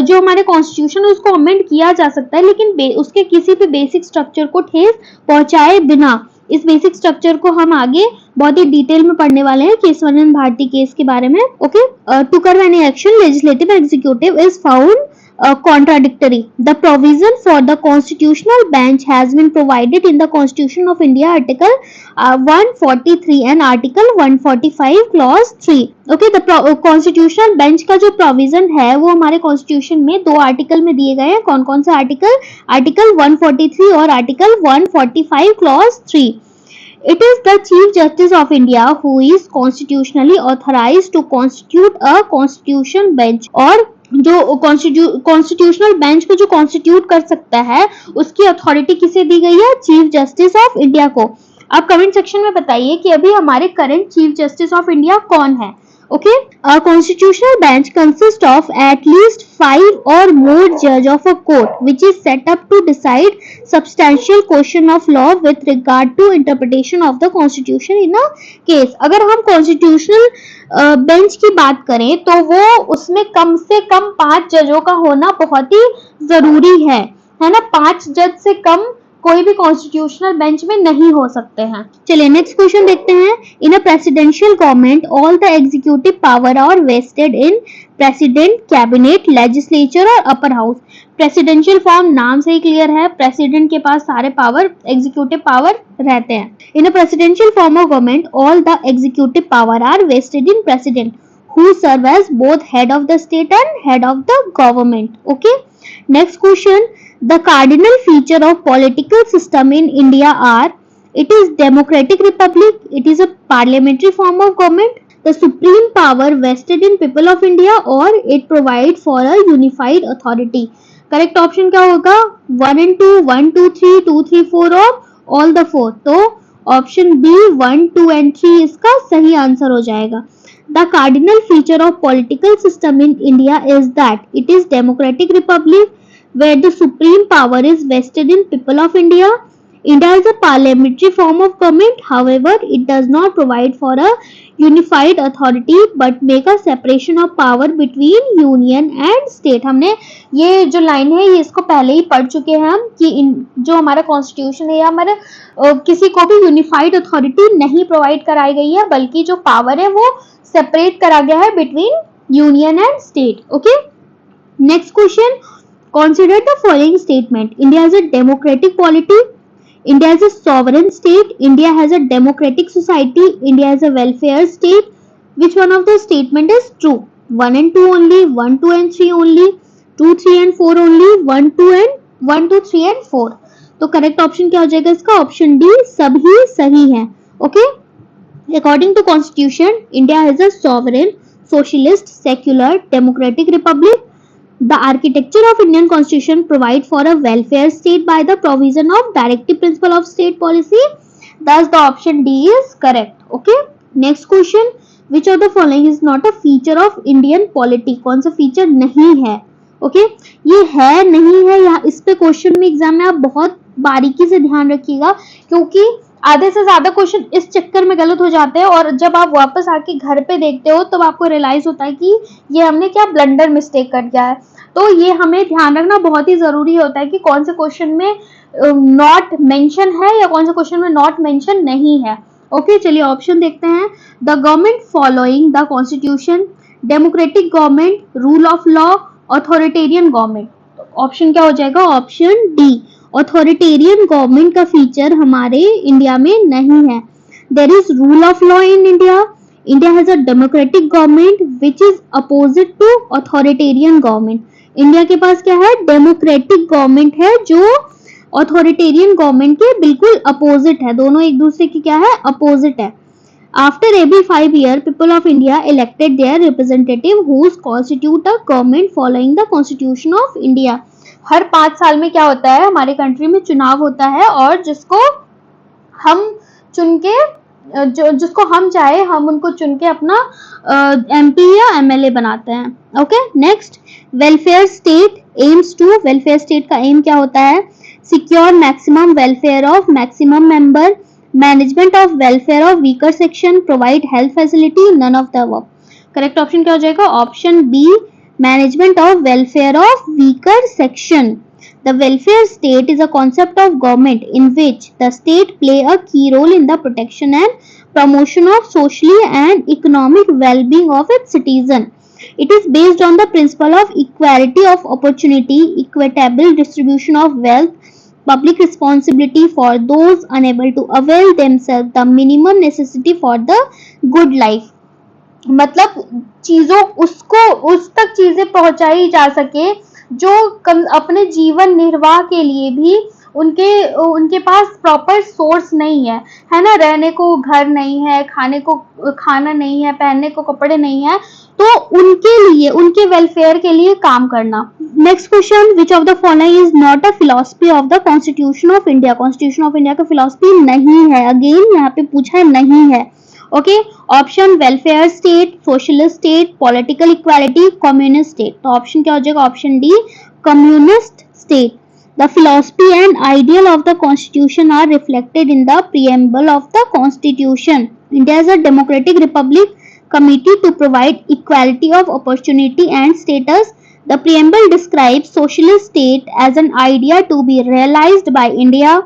जो हमारे कॉन्स्टिट्यूशन है उसको अमेंड किया जा सकता है, लेकिन उसके किसी भी बेसिक स्ट्रक्चर को ठेस पहुंचाए बिना। इस बेसिक स्ट्रक्चर को हम आगे बहुत ही डिटेल में पढ़ने वाले हैं केशवानंद भारती केस के बारे में। Okay, to curb any action legislative executive is found contradictory. The provision for the constitutional bench has been provided in the Constitution of India Article 143 and Article 145 Clause 3. Okay, the constitutional bench का जो provision है वो हमारे constitution में दो article में दिए गए हैं। कौन कौन से आर्टिकल? आर्टिकल 143 और article 145 Clause 3. It is the Chief Justice of India who is constitutionally authorized to constitute a constitution bench. और जो कॉन्स्टिट्यूशनल बेंच को जो कॉन्स्टिट्यूट कर सकता है उसकी अथॉरिटी किसे दी गई है? चीफ जस्टिस ऑफ इंडिया को। आप कमेंट सेक्शन में बताइए कि अभी हमारे current chief justice of India कौन है। Okay, a constitutional bench consists of at least 5 or more judge of a court which is set up to decide substantial question of law with regard to interpretation of the constitution in a case. अगर हम constitutional bench की बात करें तो वो उसमें कम से कम 5 जजों का होना बहुत ही जरूरी है ना। 5 जज से कम कोई भी कॉन्स्टिट्यूशनल बेंच में नहीं हो सकते हैं। चलिए नेक्स्ट क्वेश्चन देखते हैं। In a presidential government all the executive power are vested in president, cabinet, legislature और अपर हाउस। प्रेसिडेंशियल फॉर्म नाम से ही क्लियर है, प्रेसिडेंट के पास सारे पावर, एग्जीक्यूटिव पावर रहते हैं। In a presidential form of government all the executive power are vested in president who serve as both head of the state and head of the government. Okay, next question. The cardinal feature of political system in India are: it is democratic republic, it is a parliamentary form of government, the supreme power vested in people of India, or it provide for a unified authority. Correct option क्या होगा? 1 and 2, 1, 2, 3, 2, 3, 4 और all the 4. तो option B 1, 2 and 3 इसका सही answer हो जाएगा। The cardinal feature of political system in India is that it is democratic republic where the supreme power is vested in people of India. India is a parliamentary form of government. However, it does not provide for a unified authority but make a separation of power between union and state. हमने ये जो line है ये इसको पहले ही पढ़ चुके हैं हम कि जो हमारा कॉन्स्टिट्यूशन है या हमारे किसी को भी यूनिफाइड अथॉरिटी नहीं प्रोवाइड कराई गई है, बल्कि जो पावर है वो सेपरेट करा गया है between union and state. Okay, next question. Consider the following statement. India has a democratic polity. India is a sovereign state. India has a democratic society. India is a welfare state. Which one of the statement is true? 1 and 2 only, 1, 2 and 3 only, 2, 3 and 4 only, 1, 2 and 1, 2, 3 and 4. तो correct option क्या हो जाएगा इसका? Option D सभी सही है। Okay, according to constitution, India has a sovereign, socialist, secular, democratic republic. The architecture of Indian Constitution provide for a welfare state by the provision of directive principle of state policy. Thus, the option D is correct. Okay. Next question. Which of the following is not a feature of Indian polity? कौन सा feature नहीं है? Okay. ये है नहीं है, यहाँ इस पे क्वेश्चन में एग्जाम में आप बहुत बारीकी से ध्यान रखिएगा क्योंकि आधे से ज्यादा क्वेश्चन इस चक्कर में गलत हो जाते हैं और जब आप वापस आके घर पे देखते हो तब आपको रियलाइज होता है कि ये हमने क्या ब्लंडर मिस्टेक कर दिया है। तो ये हमें ध्यान रखना बहुत ही जरूरी होता है कि कौन से क्वेश्चन में नॉट मेंशन है या कौन से क्वेश्चन में नॉट मेंशन नहीं है। ओके, चलिए ऑप्शन देखते हैं। The government following the constitution, democratic government, rule of law, authoritarian government. Option क्या हो जाएगा? ऑप्शन डी, ऑथोरिटेरियन गवर्नमेंट का फीचर हमारे इंडिया में नहीं है। There is rule of law in India. India has a democratic government which is opposite to authoritarian government. India के पास क्या है? डेमोक्रेटिक गवर्नमेंट है जो ऑथोरिटेरियन गवर्नमेंट के बिल्कुल अपोजिट है। दोनों एक दूसरे की क्या है? अपोजिट है। After every 5 years, people of India elected their representative whose constitute a government following the Constitution of India. हर 5 साल में क्या होता है? हमारे कंट्री में चुनाव होता है और जिसको हम चुन के जिसको हम चाहे हम उनको चुन के अपना एमपी या एमएलए बनाते हैं। Okay, next, welfare state aims to. Welfare state का एम क्या होता है? Secure maximum welfare of maximum member, management of welfare of weaker section, provide health facility, none of the above. Correct option क्या हो जाएगा? Option B, management of welfare of weaker section. The welfare state is a concept of government in which the state play a key role in the protection and promotion of socially and economic well-being of its citizen. It is based on the principle of equality of opportunity, equitable distribution of wealth, public responsibility for those unable to avail themselves the minimum necessity for the good life. मतलब चीजों उसको उस तक चीजें पहुंचाई जा सके जो अपने जीवन निर्वाह के लिए भी उनके पास प्रॉपर सोर्स नहीं है ना? रहने को घर नहीं है, खाने को खाना नहीं है, पहनने को कपड़े नहीं है, तो उनके लिए उनके वेलफेयर के लिए काम करना। Next question, which of the following is not a philosophy of the constitution of India. Constitution of India का फिलॉसफी नहीं है। अगेन यहाँ पे पूछा है नहीं है। Okay, option welfare state, socialist state, political equality, communist state. तो ऑप्शन क्या हो जाएगा? Option D, communist state. The philosophy and ideal of the constitution are reflected in the preamble of the constitution. India is a democratic republic committed to provide equality of opportunity and status. The preamble describes socialist state as an idea to be realized by India.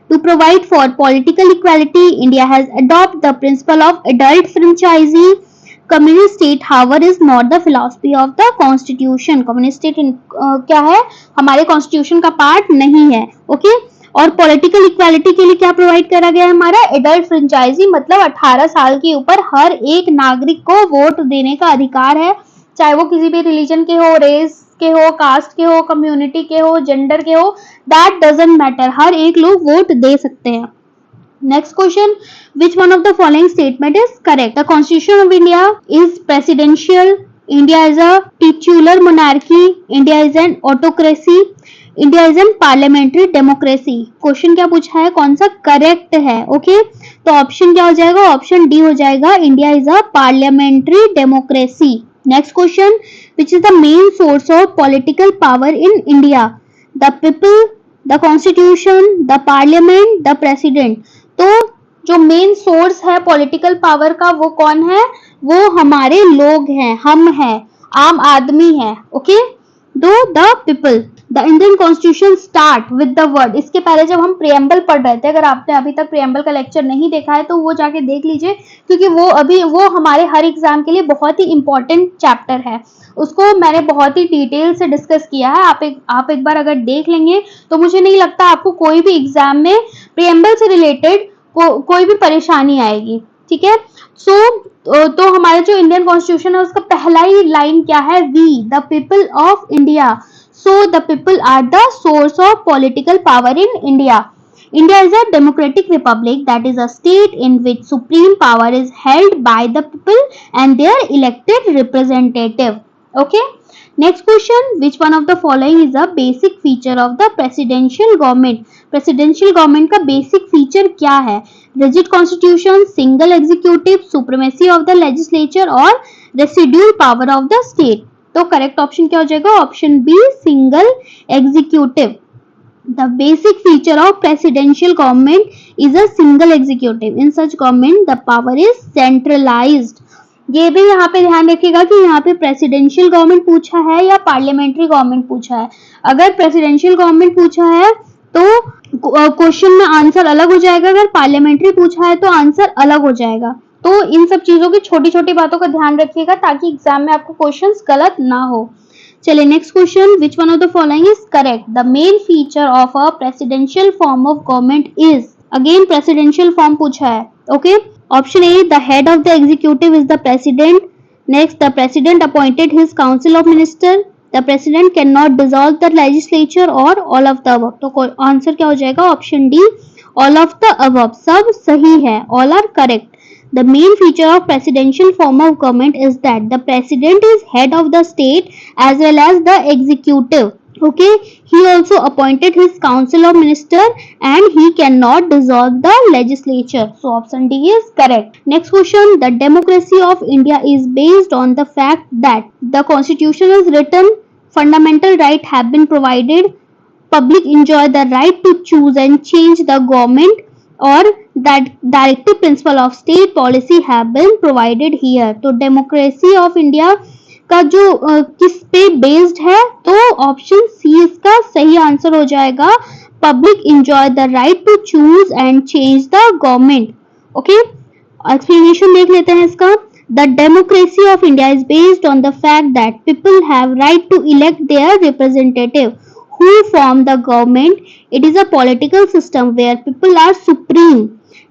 To provide for political equality, India has adopted the principle of adult franchisee. Communist state, however, is not the philosophy of the constitution. Communist state क्या है? हमारे constitution का part नहीं है। Okay, और political equality के लिए क्या प्रोवाइड करा गया है? हमारा एडल्ट फ्रेंचाइजी, मतलब 18 साल के ऊपर हर एक नागरिक को वोट देने का अधिकार है, चाहे वो किसी भी रिलीजन के हो, रेस के हो, कास्ट के हो, कम्युनिटी के हो, जेंडर के हो, दैट डजंट मैटर, हर एक लोग वोट दे सकते हैं। Next question, which one of the following statement is correct? The Constitution of India is presidential. India is a titular monarchy. India is an autocracy. India is an parliamentary democracy. Question क्या पूछा है? कौन सा correct है? Okay, तो option क्या हो जाएगा? ऑप्शन डी हो जाएगा, India is a parliamentary democracy. Next question, which is the main source of political power in India? The people, the constitution, the parliament, the president. तो जो मेन सोर्स है political power का वो कौन है? वो हमारे लोग हैं, हम हैं, आम आदमी है। ओके, दो the people. The Indian constitution start with the word. इसके पहले जब हम प्रियम्बल पढ़ रहे थे, अगर आपने अभी तक प्रियम्बल का लेक्चर नहीं देखा है तो वो जाके देख लीजिए, क्योंकि वो हमारे हर एग्जाम के लिए बहुत ही इंपॉर्टेंट चैप्टर है। उसको मैंने बहुत ही डिटेल से डिस्कस किया है। आप एक बार अगर देख लेंगे तो मुझे नहीं लगता आपको कोई भी एग्जाम में प्रियम्बल से रिलेटेड कोई भी परेशानी आएगी। ठीक है, तो हमारा जो इंडियन कॉन्स्टिट्यूशन है उसका पहला ही लाइन क्या है? We the people of India. So the people are the source of political power in India. India is a democratic republic, that is a state in which supreme power is held by the people and their elected representative. Okay. Next question, which one of the following is a basic feature of the presidential government? Presidential government का basic feature क्या है? Rigid constitution, single executive, supremacy of the legislature और residual power of the state. तो correct option क्या हो जाएगा? Option B, single executive. The basic feature of presidential government is a single executive. In such government, the power is centralized. ये भी यहाँ पे ध्यान रखिएगा कि यहाँ पे प्रेसिडेंशियल गवर्नमेंट पूछा है या पार्लियामेंट्री गवर्नमेंट पूछा है। अगर प्रेसिडेंशियल गवर्नमेंट पूछा है तो क्वेश्चन में आंसर अलग हो जाएगा, अगर पार्लियामेंट्री पूछा है तो आंसर अलग हो जाएगा। तो इन सब चीजों की छोटी छोटी बातों का ध्यान रखिएगा ताकि एग्जाम में आपको क्वेश्चंस गलत ना हो। चलिए next question, which one of the following is correct? The main feature of a presidential form of government is, again presidential form पूछा है। Okay, option A, the head of the executive is the president. Next, the president appointed his council of minister. The president can not dissolve the legislature और all of the above. तो answer क्या हो जाएगा? Option D, all of the above. सब सही है, all are correct. The main feature of presidential form of government is that the president is head of the state as well as the executive. Okay, he also appointed his council of minister and he cannot dissolve the legislature. So option D is correct. Next question, the democracy of India is based on the fact that the constitution is written, fundamental rights have been provided, public enjoy the right to choose and change the government, और that directive principle of state policy have been provided here. तो democracy of India का जो किस पे based है, तो option C इसका सही आंसर हो जाएगा। Public enjoy the right to choose and change the government. Okay, explanation देख लेते हैं इसका। The democracy of India is based on the fact that people have right to elect their representative who form the government. It is a political system where people are supreme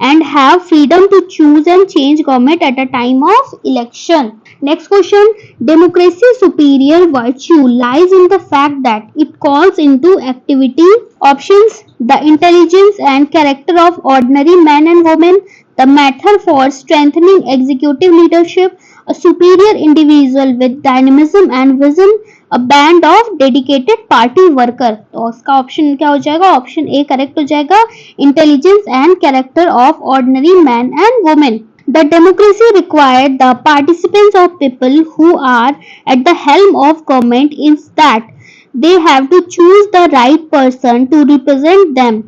and have freedom to choose and change government at a time of election. Next question, democracy's superior virtue lies in the fact that it calls into activity options, the intelligence and character of ordinary men and women, the method for strengthening executive leadership, a superior individual with dynamism and vision, a band of dedicated party worker. तो उसका option क्या हो जाएगा? Option A correct हो जाएगा, intelligence and character of ordinary man and women. The democracy required the participants of people who are at the helm of government is that they have to choose the right person to represent them.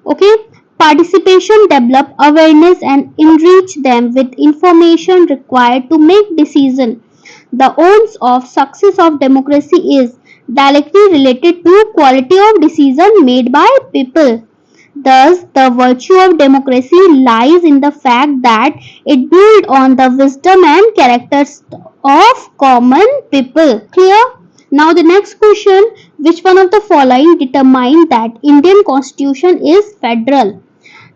Okay, participation develop awareness and enrich them with information required to make decision. The odds of success of democracy is directly related to quality of decision made by people. Thus, the virtue of democracy lies in the fact that it builds on the wisdom and characters of common people. Clear? Now the next question, which one of the following determine that Indian constitution is federal?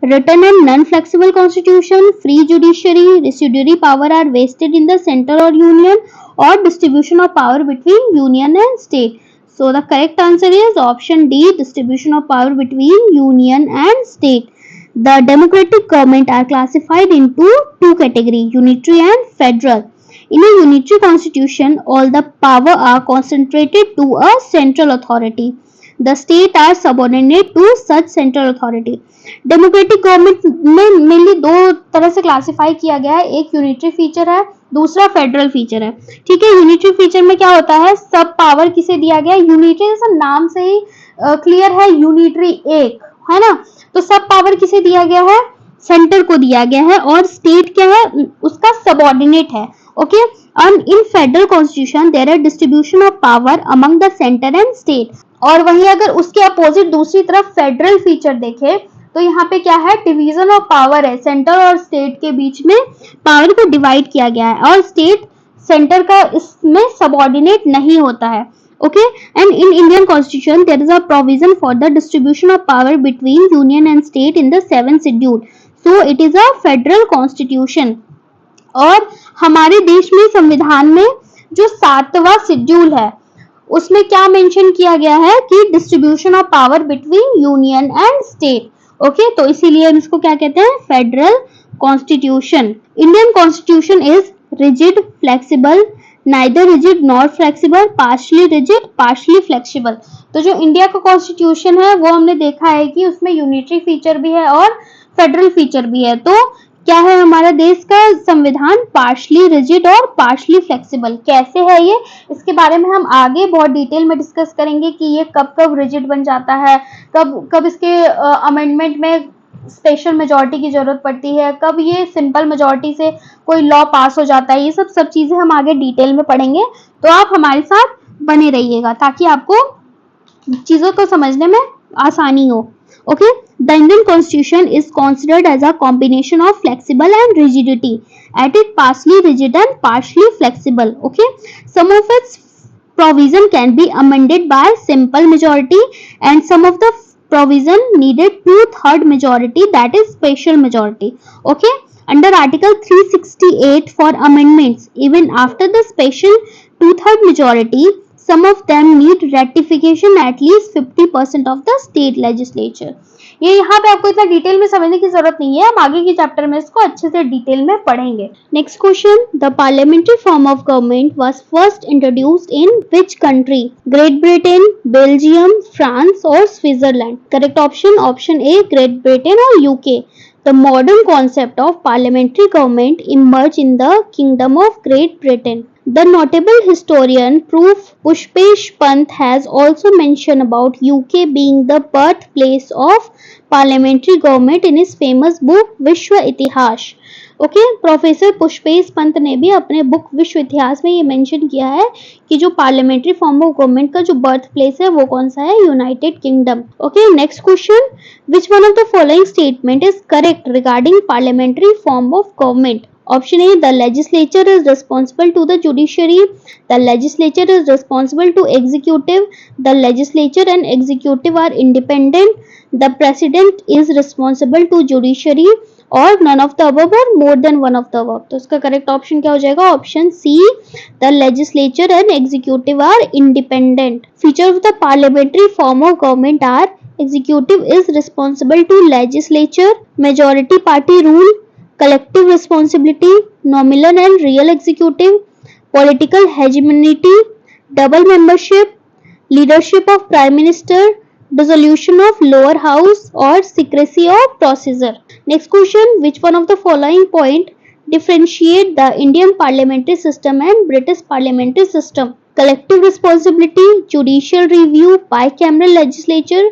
Written and non-flexible constitution, free judiciary, residuary power are vested in the center or union, or distribution of power between union and state. So the correct answer is option D, distribution of power between union and state. The democratic government are classified into two categories, unitary and federal. In a unitary constitution, all the power are concentrated to a central authority. The state are subordinate to such central authority. Democratic government में mainly दो तरह से classify किया गया है, एक unitary feature है, दूसरा फेडरल फीचर है. ठीक है, यूनिटरी फीचर में क्या होता है, सब पावर किसे दिया गया है, यूनिटरी जैसा नाम से ही क्लियर है, यूनिटरी एक है ना, तो सब पावर किसे दिया गया है, सेंटर को दिया गया है, और स्टेट क्या है, उसका सबऑर्डिनेट है. Okay, and in federal constitution there are distribution of power among the center and state. और वहीं अगर उसके अपोजिट दूसरी तरफ फेडरल फीचर देखें तो यहाँ पे क्या है, डिवीजन ऑफ पावर है, सेंटर और स्टेट के बीच में पावर को डिवाइड किया गया है और स्टेट सेंटर का इसमें सबऑर्डिनेट नहीं होता है. Okay, and in Indian constitution there is a provision for the distribution of power between union and state in the 7th schedule. So it is a federal constitution. और हमारे देश में संविधान में जो 7वां शेड्यूल है उसमें क्या मेंशन किया गया है कि distribution of power between union and state. Okay, तो इसीलिए हम इसको क्या कहते हैं, federal constitution. Indian constitution is rigid, flexible, neither rigid not flexible, partially rigid, partially flexible. तो जो इंडिया का कॉन्स्टिट्यूशन है वो हमने देखा है कि उसमें यूनिटरी फीचर भी है और फेडरल फीचर भी है. तो क्या है हमारा देश का संविधान? पार्शली रिजिड और पार्शली फ्लेक्सिबल। कैसे है ये, इसके बारे में हम आगे बहुत डिटेल में डिस्कस करेंगे कि ये कब कब रिजिड बन जाता है, कब कब इसके अमेंडमेंट में स्पेशल मेजॉरिटी की जरूरत पड़ती है, कब ये सिंपल मेजॉरिटी से कोई लॉ पास हो जाता है। ये सब चीजें हम आगे डिटेल में पढ़ेंगे, तो आप हमारे साथ बने रहिएगा ताकि आपको चीजों को समझने में आसानी हो। Okay, the Indian Constitution is considered as a combination of flexible and rigidity. At it, partially rigid and partially flexible. Okay, some of its provision can be amended by simple majority, and some of the provision needed 2/3 majority, that is special majority. Okay, under Article 368 for amendments, even after the special 2/3 majority, some of them need ratification at least 50% of the state legislature. ये यहाँ पे आपको इतना detail में समझने की जरूरत नहीं है, हम आगे के चैप्टर में इसको अच्छे से डिटेल में पढ़ेंगे। Next question, the parliamentary form of government was first introduced in which country? Great Britain, Belgium, France और Switzerland. Correct option, option A great Britain और UK. The modern concept of parliamentary government emerged in the Kingdom of Great Britain. The notable historian Prof. Pushpesh Pant has also mentioned about UK being the birthplace of parliamentary government in his famous book विश्व इतिहास। Okay, professor Pushpesh Pant ने भी अपने book विश्व इतिहास में ये mention किया है कि जो पार्लियामेंट्री फॉर्म ऑफ गवर्नमेंट का जो बर्थ प्लेस है वो कौन सा है? United kingdom. Okay, next question, which one of the following statement is correct regarding parliamentary form of government? Option A, the legislature is responsible to the judiciary, the legislature is responsible to executive, the legislature and executive are independent, the president is responsible to judiciary, और none of the above or more than one of the above। तो इसका correct option क्या हो जाएगा? Option C, the legislature and executive are independent। Feature of the parliamentary form of government are: executive is responsible to legislature, majority party rule, collective responsibility, nominal and real executive, political hegemony, double membership, leadership of prime minister, dissolution of lower house और secrecy of procedure। Next question, which one of the following point differentiate the Indian parliamentary system and British parliamentary system? Collective responsibility, judicial review, bicameral legislature,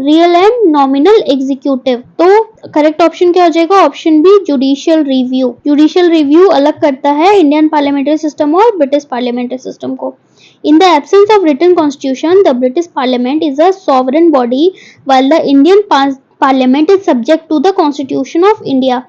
real and nominal executive। तो correct option क्या हो जाएगा? Option B, judicial review. Judicial review अलग करता है Indian parliamentary system और British parliamentary system को। In the absence of written constitution, the British Parliament is a sovereign body, while the Indian Parliament is subject to the Constitution of India।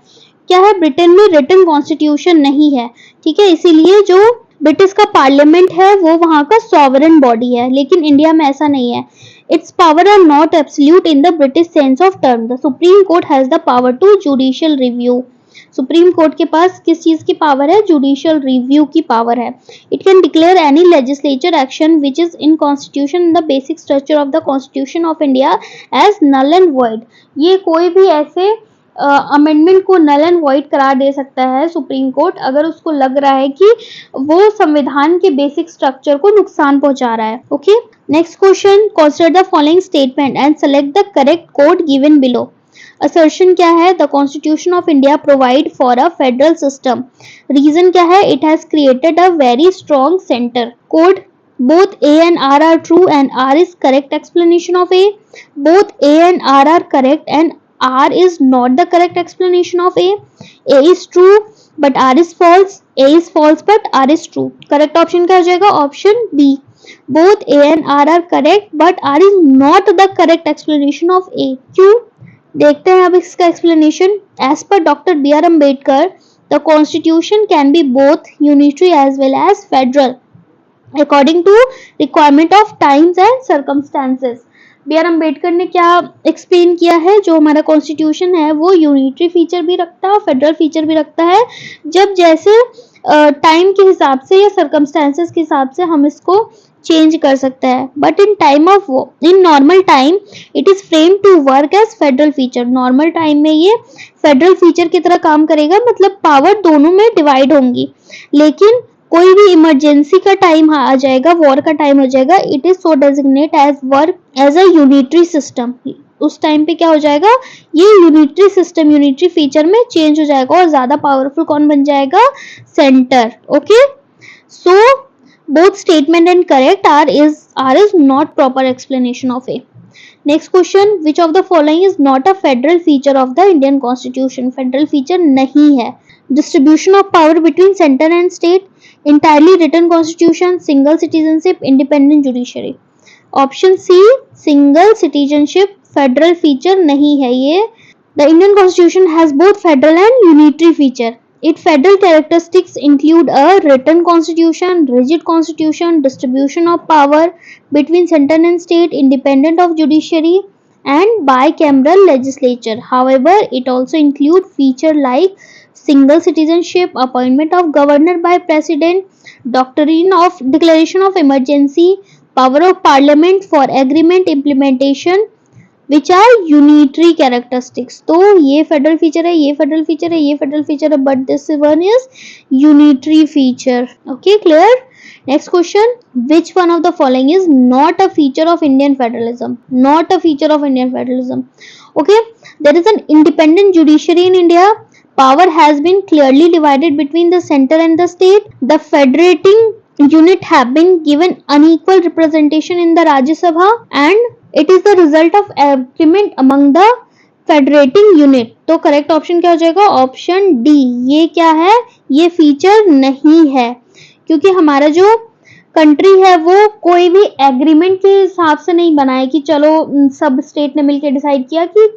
क्या है? Britain में written constitution नहीं है, ठीक है, इसीलिए जो ब्रिटिश का पार्लियामेंट है वो वहां का सॉवरेन बॉडी है, लेकिन इंडिया में ऐसा नहीं है। Its power are not absolute in the British sense of term. The supreme court has the power to judicial review. Supreme court के पास किस चीज की पावर है? जुडिशियल रिव्यू की पावर है। It can declare any legislature action which is in constitution in the basic structure of the constitution of India as null and void. ये कोई भी ऐसे अमेंडमेंट को नल एंड वॉइड करार दे सकता है सुप्रीम कोर्ट, अगर उसको लग रहा है कि वो संविधान के बेसिक स्ट्रक्चर को नुकसान पहुंचा रहा है। Okay, next question, consider the following statement and select the correct code given below. Assertion क्या है? The constitution of India provide for a federal system. Reason क्या है? It has created a very strong centre. Code, both A and R are true and R is correct explanation of A. Both A and R are correct and R is not the correct explanation of A. A is true but R is false. A is false but R is true. Correct option क्या हो जाएगा? Option B. Both A and R are correct but R is not the correct explanation of A. क्यों? देखते हैं अब इसका explanation. As per Dr. B.R. Ambedkar, the Constitution can be both unitary as well as federal, according to requirement of times and circumstances। B R Ambedkar ने क्या explain किया है? जो हमारा कॉन्स्टिट्यूशन है वो यूनिटरी फीचर भी रखता है और फेडरल फीचर भी रखता है, जब जैसे टाइम के हिसाब से या सर्कमस्टेंसेस के हिसाब से हम इसको चेंज कर सकते हैं। But in normal time it is frame to work as federal feature. Normal time में ये फेडरल फीचर की तरह काम करेगा, मतलब पावर दोनों में डिवाइड होंगी, लेकिन कोई भी इमरजेंसी का टाइम आ जाएगा, वॉर का टाइम हो जाएगा, it is so designate as work as a unitary system. उस टाइम पे क्या हो जाएगा, ये यूनिटरी सिस्टम, यूनिटरी फीचर में चेंज हो जाएगा और ज्यादा पावरफुल कौन बन जाएगा, centre. Okay, so both statement and correct are is not proper explanation of A. Next question, which of the following is not a federal feature of the Indian Constitution? Federal feature नहीं है. Distribution of power between center and state, entirely written constitution, single citizenship, independent judiciary. Option C, single citizenship, federal feature नहीं है ये. The Indian Constitution has both federal and unitary feature. Its federal characteristics include a written constitution, rigid constitution, distribution of power between center and state, independent of judiciary, and bicameral legislature. However, it also includes features like single citizenship, appointment of governor by president, doctrine of declaration of emergency, power of parliament for agreement implementation, which are unitary characteristics. तो ये federal feature है, ये federal feature है, ये federal feature है, but this one is unitary feature. Okay, clear? Next question, which one of the following is not a feature of Indian federalism? Not a feature of Indian federalism. Okay, there is an independent judiciary in India. Power has been clearly divided between the center and the state. The federating unit have been given unequal representation in the Rajya Sabha, and it is the result of agreement among the federating unit. तो correct option क्या हो जाएगा, option D. ये क्या है, ये feature नहीं है, क्योंकि हमारा जो कंट्री है वो कोई भी एग्रीमेंट के हिसाब से नहीं बना है कि चलो सब स्टेट ने मिलकर डिसाइड किया कि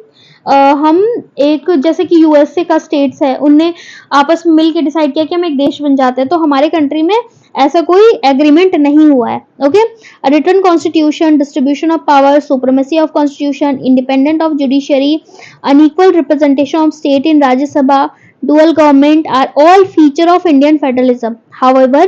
हम एक, जैसे कि यूएसए का स्टेट्स है, उनने आपस में मिलकर डिसाइड किया कि हम एक देश बन जाते हैं. तो हमारे कंट्री में ऐसा कोई एग्रीमेंट नहीं हुआ है. Okay, written constitution, distribution of power, supremacy of constitution, independent of judiciary, unequal representation of state in Rajya Sabha, dual government are all feature of Indian federalism. However,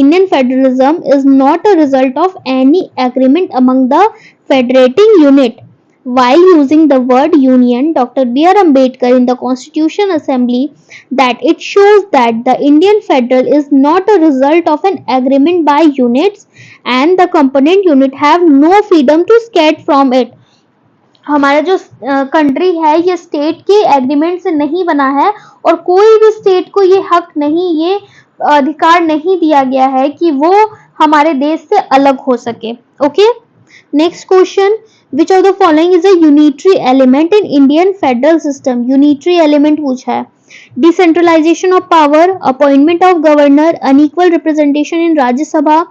Indian federalism is not a result of any agreement among the federating unit. While using the word union, Dr. B.R. Ambedkar in the Constitution Assembly that it shows that the Indian federal is not a result of an agreement by units and the component unit have no freedom to skate from it. हमारा जो country है ये state के agreement से नहीं बना है और कोई भी स्टेट को ये हक नहीं, ये अधिकार नहीं दिया गया है कि वो हमारे देश से अलग हो सके. Okay, next question, which of the following is a unitary element in Indian federal system? Unitary element पूछा है. Decentralisation of power, appointment of governor, unequal representation in Rajya Sabha,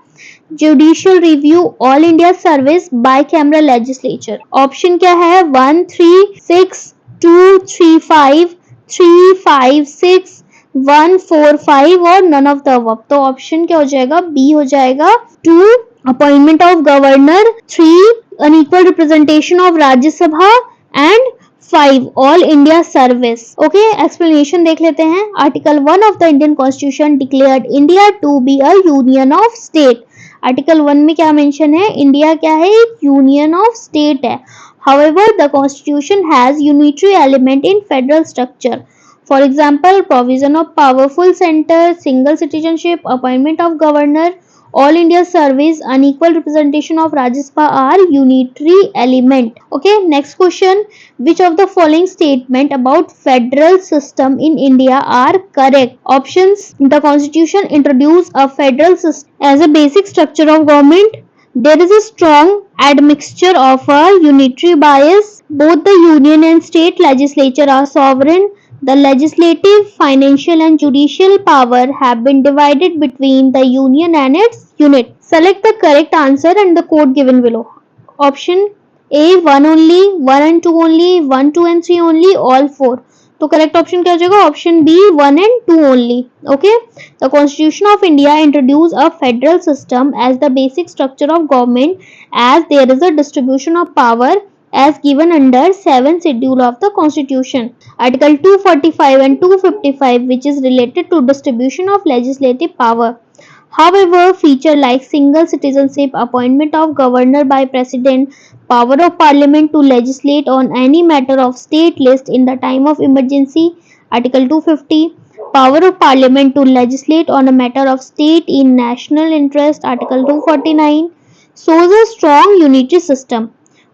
judicial review, all India service, bicameral legislature. Option क्या है, 1, 3, 6, 2, 3, 5, 3, 5, 6, 1, 4, 5 और none of the above. तो option क्या हो जाएगा, B हो जाएगा. 2, appointment of governor, 3, unequal representation of Rajya Sabha and 5, all India service. Okay, explanation देख लेते हैं. Article 1 of the Indian constitution declared India to be a union of state. Article 1 में क्या मेंशन है, इंडिया क्या है, एक यूनियन ऑफ स्टेट है. However, the constitution has unitary element in federal structure. For example, provision of powerful center, single citizenship, appointment of governor, all India service, unequal representation of Rajya Sabha are unitary element. Okay, next question, which of the following statement about federal system in India are correct? Options, the constitution introduced a federal system as a basic structure of government. There is a strong admixture of a unitary bias. Both the union and state legislature are sovereign. The legislative, financial and judicial power have been divided between the union and its unit. Select the correct answer and the code given below. Option A, 1 only, 1 and 2 only, 1, 2 and 3 only, all 4. तो correct option क्या हो जाएगा, option B, 1 and 2 only. Okay, the Constitution of India introduced a federal system as the basic structure of government, as there is a distribution of power as given under 7th schedule of the Constitution, Article 245 and 255, which is related to distribution of legislative power. However, feature like single citizenship, appointment of governor by president, power of parliament to legislate on any matter of state list in the time of emergency, Article 250, power of parliament to legislate on a matter of state in national interest, Article 249, shows a strong unitary system.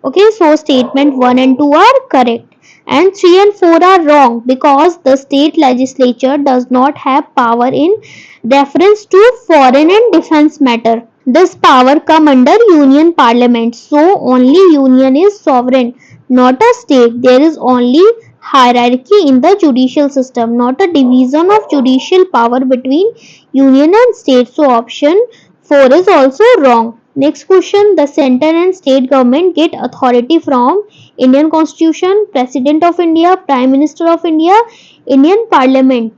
Okay, so statement 1 and 2 are correct. And 3 and 4 are wrong because the state legislature does not have power in reference to foreign and defense matter. This power come under union parliament. So only union is sovereign, not a state. There is only hierarchy in the judicial system, not a division of judicial power between union and state. So option 4 is also wrong. Next question, the center and state government get authority from Indian Constitution, President of India, Prime Minister of India, Indian Parliament.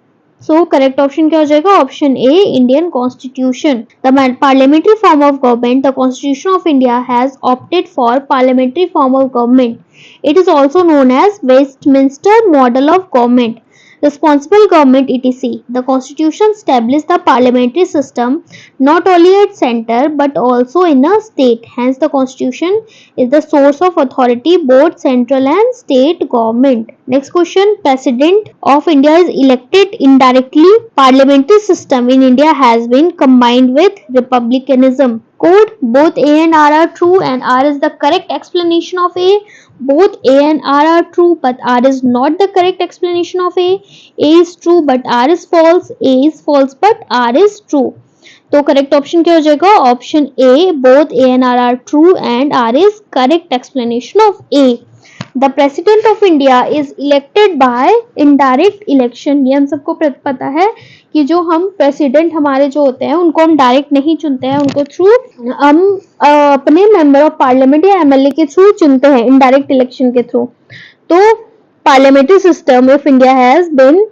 So correct option क्या हो जाएगा? Option A, Indian Constitution. The parliamentary form of government, the Constitution of India has opted for parliamentary form of government. It is also known as Westminster model of government. Responsible government etc. The constitution established the parliamentary system not only at center but also in a state. Hence the constitution is the source of authority both central and state government. Next question, President of India is elected indirectly. Parliamentary system in India has been combined with republicanism. Code, both A and R are true and R is the correct explanation of A. Both A and R are true but R is not the correct explanation of A. A is true but R is false. A is false but R is true. तो correct option क्या हो जाएगा? Option A, both A and R are true and R is correct explanation of A. The president of India is elected by indirect election. ये हम सबको पता है कि जो हम प्रेसिडेंट हमारे जो होते हैं उनको हम डायरेक्ट नहीं चुनते हैं, उनको थ्रू हम अपने मेंबर ऑफ पार्लियामेंट या एमएलए के थ्रू चुनते हैं, इनडायरेक्ट इलेक्शन के थ्रू. तो parliamentary system of India has been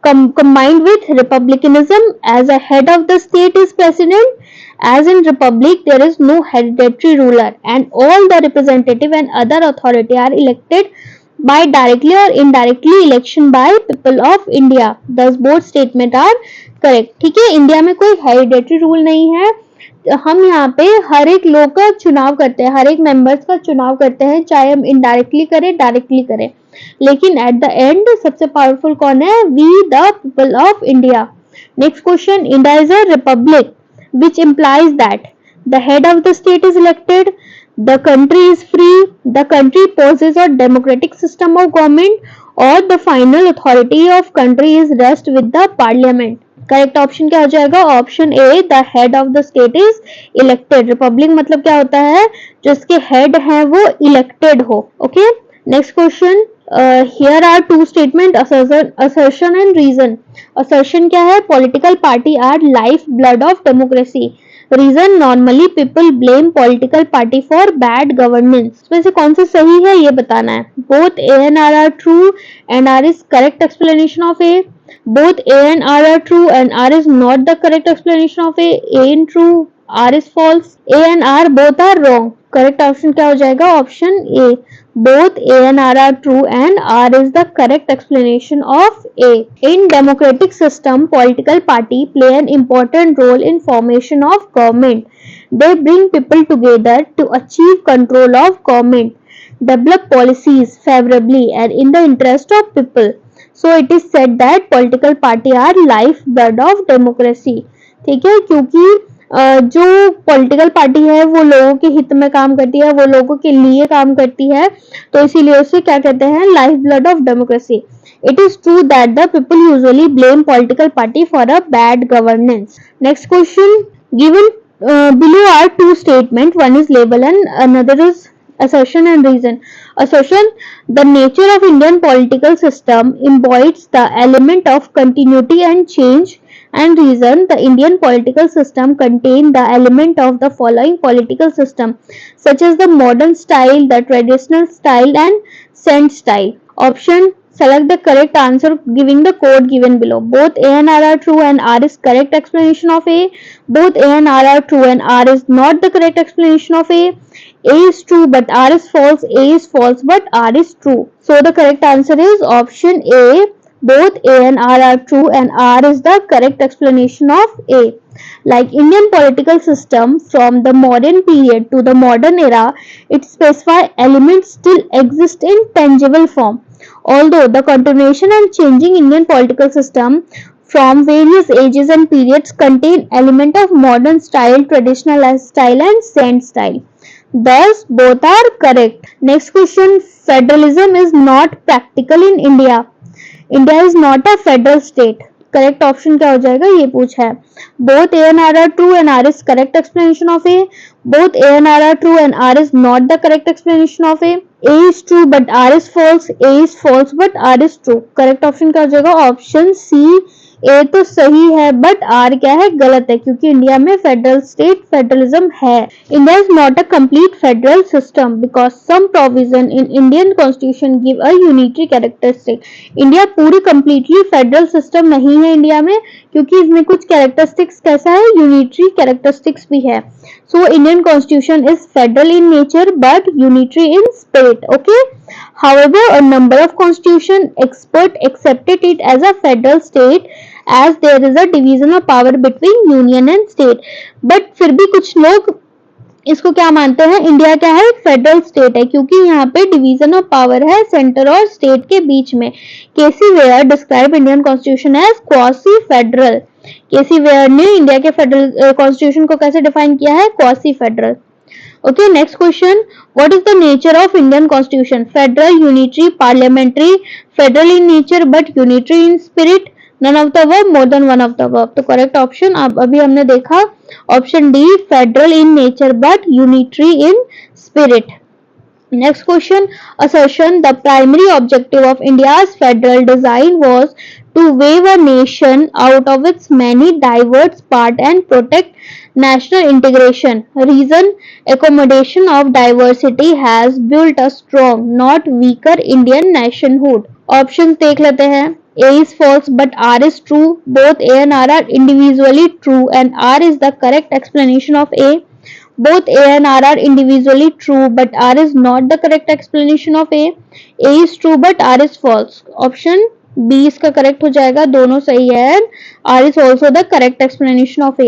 combined with republicanism, as a head of the state is president. As in republic there is no hereditary ruler and all the representative and other authority are elected by directly or indirectly election by people of India. Thus both statement are correct. ठीक है, India में कोई hereditary rule नहीं है. हम यहाँ पे हर एक लोग का चुनाव करते हैं, हर एक मेंबर्स का चुनाव करते हैं, चाहे हम इनडायरेक्टली करें डायरेक्टली करें, लेकिन एट द एंड सबसे पावरफुल कौन है? We the people of India. Next question, India is a republic which implies that the head of the state is elected, the country is free, the country possesses a democratic system of government, or the final authority of country is rest with the parliament. Correct option क्या हो जाएगा? Option A, the head of the state is elected. Republic मतलब क्या होता है? जो इसके head है वो इलेक्टेड हो. Okay, next question, here are two statement, assertion and reason. Assertion क्या है? Political party are life blood of democracy. Reason, normally people blame political party for bad governance. इसमें से कौन सा सही है ये बताना है. Both A and R are true and R is correct explanation of A. Both A and R are true and R is not the correct explanation of A. A is true, R is false. A and R both are wrong. Correct option क्या हो जाएगा? Option A. Both A and R are true and R is the correct explanation of A. In democratic system, political party play an important role in formation of government. They bring people together to achieve control of government, develop policies favorably and in the interest of people. So it is said that political party are life blood of democracy. ठीक है, क्योंकि जो political party है वो लोगों के हित में काम करती है, वो लोगों के लिए काम करती है, तो इसीलिए उसे क्या कहते हैं? Life blood of democracy. It is true that the people usually blame political party for a bad governance. Next question, given below are two statements, one is label and another is assertion and reason. Assertion, the nature of Indian political system embodies the element of continuity and change. And reason, the Indian political system contain the element of the following political system, such as the modern style, the traditional style and cent style. Option, select the correct answer giving the code given below. Both A and R are true and R is correct explanation of A. Both A and R are true and R is not the correct explanation of A. A is true but R is false. A is false but R is true. So the correct answer is option A. Both A and R are true and R is the correct explanation of A. Like Indian political system from the modern period to the modern era, it specifies elements still exist in tangible form. Although the continuation and changing Indian political system from various ages and periods contain element of modern style, traditional style and cent style. Thus both are correct. Next question, federalism is not practical in India. India is not a federal state. Correct option क्या हो जाएगा, ये पूछा है. Both A and R true and R is correct explanation of A. Both A and R true and R is not the correct explanation of A. A is true but R is false. A is false but R is true. Correct option क्या हो जाएगा, option सी. ए तो सही है but are क्या है, गलत है, क्योंकि इंडिया में फेडरल स्टेट फेडरलिज्म है. India is not a complete federal system because some provision in Indian constitution give a unitary characteristic. India पूरी कंप्लीटली फेडरल सिस्टम नहीं है इंडिया में, क्योंकि इसमें कुछ कैरेक्टरिस्टिक्स कैसा है, यूनिटरी कैरेक्टरिस्टिक्स भी है. So Indian constitution is federal in nature but unitary in spirit. Okay. However, a number of constitution experts accepted it as a federal state as there is a division of power between union and state. But फिर भी कुछ लोग इसको क्या मानते हैं, India क्या है, फेडरल स्टेट है, क्योंकि यहाँ पे डिवीजन ऑफ पावर है सेंटर और स्टेट के बीच में. K C Wheare describe Indian constitution as quasi federal. केसी वेयर ने इंडिया के फेडरल कॉन्स्टिट्यूशन को कैसे डिफाइन किया है, quasi federal. Okay, next question. What is the nature of Indian Constitution? Federal, unitary, parliamentary, federal in nature but unitary in spirit, none of the above, more than one of the above. तो correct option अभी हमने देखा option D, federal in nature but unitary in spirit. Next question, assertion the primary objective of India's federal design was to weave a nation out of its many diverse parts and protect national integration. Reason, accommodation of diversity has built a strong, not weaker Indian nationhood. Options देख लेते हैं. A is false but R is true. Both A and R are individually true and R is the correct explanation of A. Both A and R are individually true but R is not the correct explanation of A. A is true but R is false. Option B इसका correct हो जाएगा, दोनों सही है. R is also the correct explanation of A.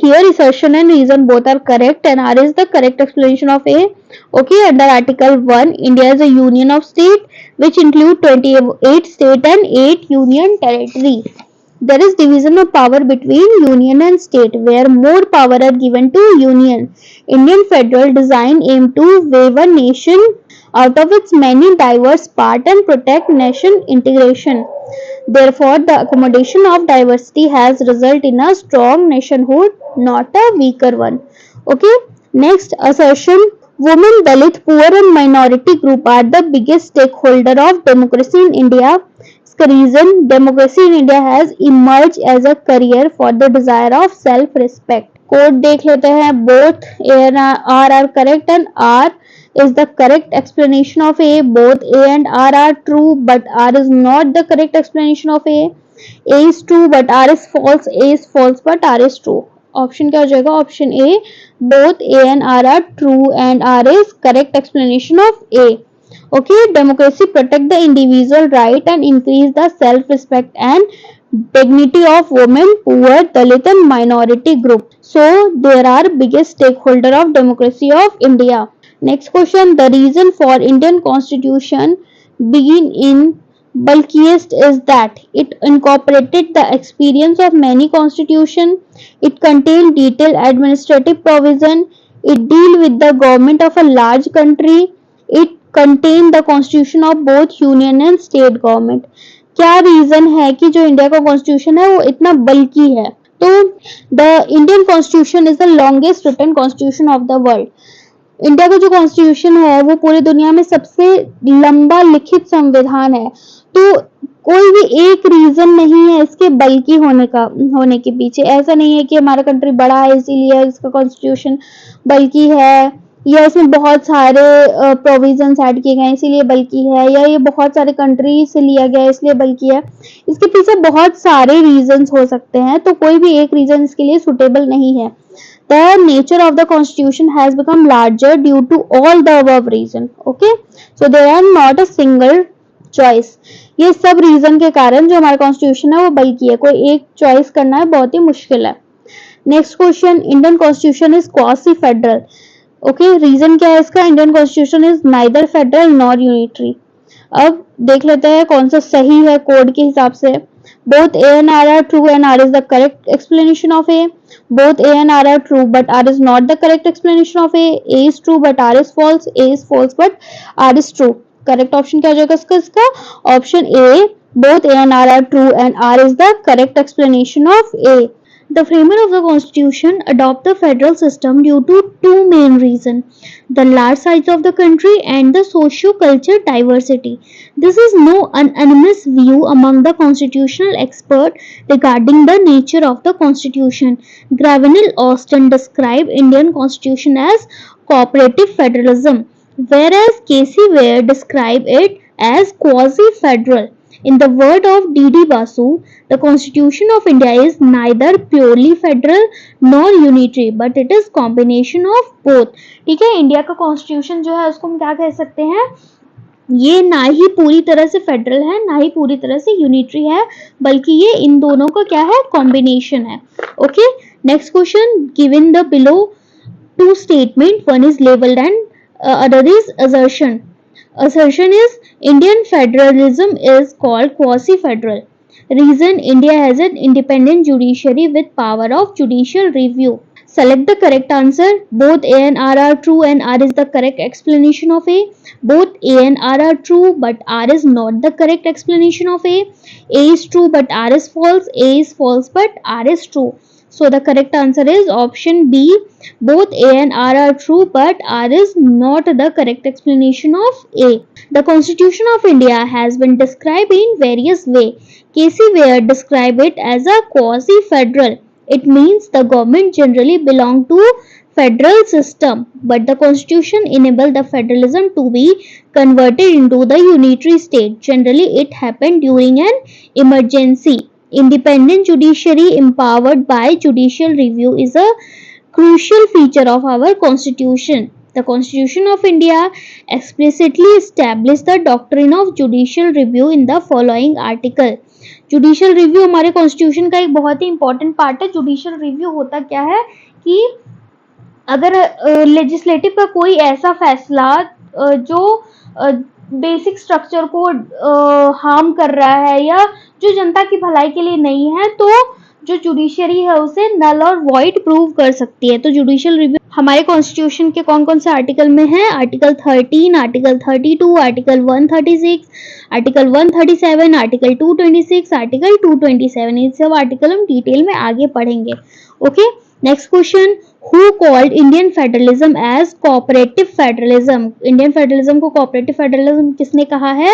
Here assertion and reason both are correct and R is the correct explanation of A. Okay, under Article 1, India is a union of state which include 28 state and 8 union territory. There is division of power between union and state where more power are given to union. Indian federal design aim to weave a nation out of its many diverse parts and protect nation integration. Therefore, the accommodation of diversity has resulted in a strong nationhood, not a weaker one. Okay, next assertion. Women, Dalit, poor and minority group are the biggest stakeholder of democracy in India. Reason, democracy in India has emerged as a career for the desire of self-respect. Quote देख लेते हैं. Both A and R are correct and R is the correct explanation of A. Both A and R are true but R is not the correct explanation of A. A is true but R is false. A is false but R is true. Option क्या हो जाएगा, option A. Both A and R true and R is correct explanation of A. Okay, democracy protect the individual right and increase the self-respect and dignity of women, poor, Dalit and minority group. So there are biggest stakeholder of democracy of India. Next question, the reason for Indian constitution being in bulkiest is that it incorporated the experience of many constitution. It contained detailed administrative provision. It deal with the government of a large country. It contain the constitution of both union and state government. क्या reason है कि जो India का constitution है वो इतना बल्कि है? तो the Indian constitution is the longest written constitution of the world. India का जो कॉन्स्टिट्यूशन है वो पूरी दुनिया में सबसे लंबा लिखित संविधान है. तो कोई भी एक रीजन नहीं है इसके बल्कि होने के पीछे. ऐसा नहीं है कि हमारा कंट्री बड़ा है इसीलिए इसका कॉन्स्टिट्यूशन बल्कि है, या इसमें बहुत सारे प्रोविजंस ऐड किए गए इसीलिए बल्कि है, या ये बहुत सारे कंट्री से लिया गया इसलिए बल्कि है. इसके पीछे बहुत सारे रीजंस हो सकते हैं, तो कोई भी एक रीजन इसके लिए सुटेबल नहीं है. The nature of the constitution has become larger due to all the above reason. Okay, so there are not a single choice. ये सब रीजन के कारण जो हमारा कॉन्स्टिट्यूशन है वो बल्कि है. कोई एक चॉइस करना है बहुत ही मुश्किल है. Next question, Indian constitution is quasi federal. Okay, reason क्या है इसका, Indian constitution is neither federal nor unitary. अब देख लेते हैं कौन सा सही है कोड के हिसाब से. both A and R are true and R is the correct explanation of A. Both A and R are true but R is not the correct explanation of A. A is true but R is false. A is false but R is true. Correct option क्या हो जाएगा इसका option A, both A and R are true and R is the correct explanation of A. The framer of the constitution adopt the federal system due to two main reasons: the large size of the country and the socio-cultural diversity. This is no unanimous view among the constitutional experts regarding the nature of the constitution. Gravenel Austin described Indian constitution as cooperative federalism, whereas Casey Ware described it as quasi-federal. In the word of D.D. Basu, the Constitution of India is neither purely federal nor unitary, but it is combination of both. ठीक है, India का constitution जो है उसको हम क्या कह सकते हैं, ये ना ही पूरी तरह से फेडरल है ना ही पूरी तरह से यूनिटरी है, बल्कि ये इन दोनों का क्या है, कॉम्बिनेशन है. Okay, next question. Given the below two statement, one is labeled and other is assertion. Assertion is Indian federalism is called quasi-federal. Reason: India has an independent judiciary with power of judicial review. Select the correct answer. Both A and R are true and R is the correct explanation of A. Both A and R are true but R is not the correct explanation of A. A is true but R is false. A is false but R is true. So the correct answer is option B. Both A and R are true but R is not the correct explanation of A. The Constitution of India has been described in various ways. Casey Ware described it as a quasi-federal. It means the government generally belong to federal system, but the constitution enabled the federalism to be converted into the unitary state. Generally, it happened during an emergency. Independent judiciary empowered by judicial review is a crucial feature of our constitution. The Constitution of India explicitly established the doctrine of judicial review in the following article. Judicial review हमारे constitution का एक बहुत ही important part है. Judicial review होता क्या है कि अगर लेजिस्लेटिव का कोई ऐसा फैसला जो बेसिक स्ट्रक्चर को हार्म कर रहा है या जो जनता की भलाई के लिए नहीं है, तो जो जुडिशियरी है उसे नल और वॉइड प्रूव कर सकती है. तो जुडिशियल रिव्यू हमारे कॉन्स्टिट्यूशन के कौन कौन से आर्टिकल में है? Article 13, article 32, article 136, article 137, article 226, article 227. ये सब आर्टिकल हम डिटेल में आगे पढ़ेंगे. Okay, next question. Who called Indian federalism as cooperative federalism? Indian federalism को cooperative federalism किसने कहा है?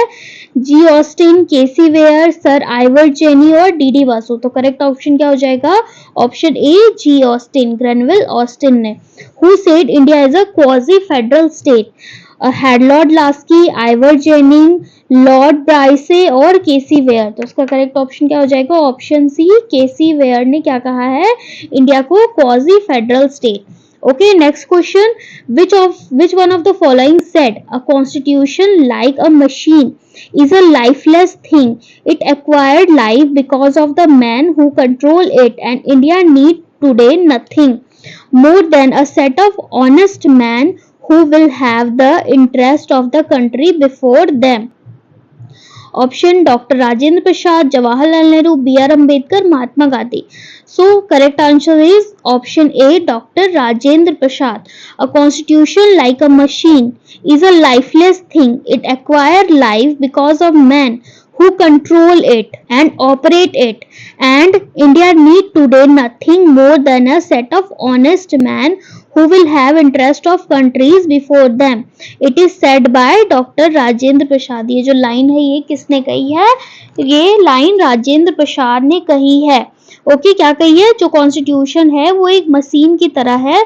G Austin, K C Wheare, sir Ivor Jennings और डीडी बासु. तो करेक्ट ऑप्शन क्या हो जाएगा? Option A, G Austin, Granville Austin ने. Who said India is a quasi federal state? Harold Laski, Ivor Jennings, Lord Bryce और केसी Wheare. तो उसका correct option क्या हो जाएगा? ऑप्शन सी, केसी वेयर ने क्या कहा है? इंडिया को quasi federal state. Okay, next question. Which one of the following said a constitution like a machine is a lifeless thing? It acquired life because of the man who control it, and India need today nothing more than a set of honest men who will have the interest of the country before them. Option: Dr. Rajendra Prasad, Jawaharlal Nehru, B.R. Ambedkar, Mahatma Gandhi. So correct answer is option A, Dr. Rajendra Prasad. A constitution like a machine is a lifeless thing. It acquired life because of men who control it and operate it, and India need today nothing more than a set of honest men who will have interest of countries before them. It is said by Dr. Rajendra Prasad. ये जो line है ये किसने कही है? ये line Rajendra Prasad ने कही है. ओके, क्या कही है? जो कॉन्स्टिट्यूशन है वो एक मशीन की तरह है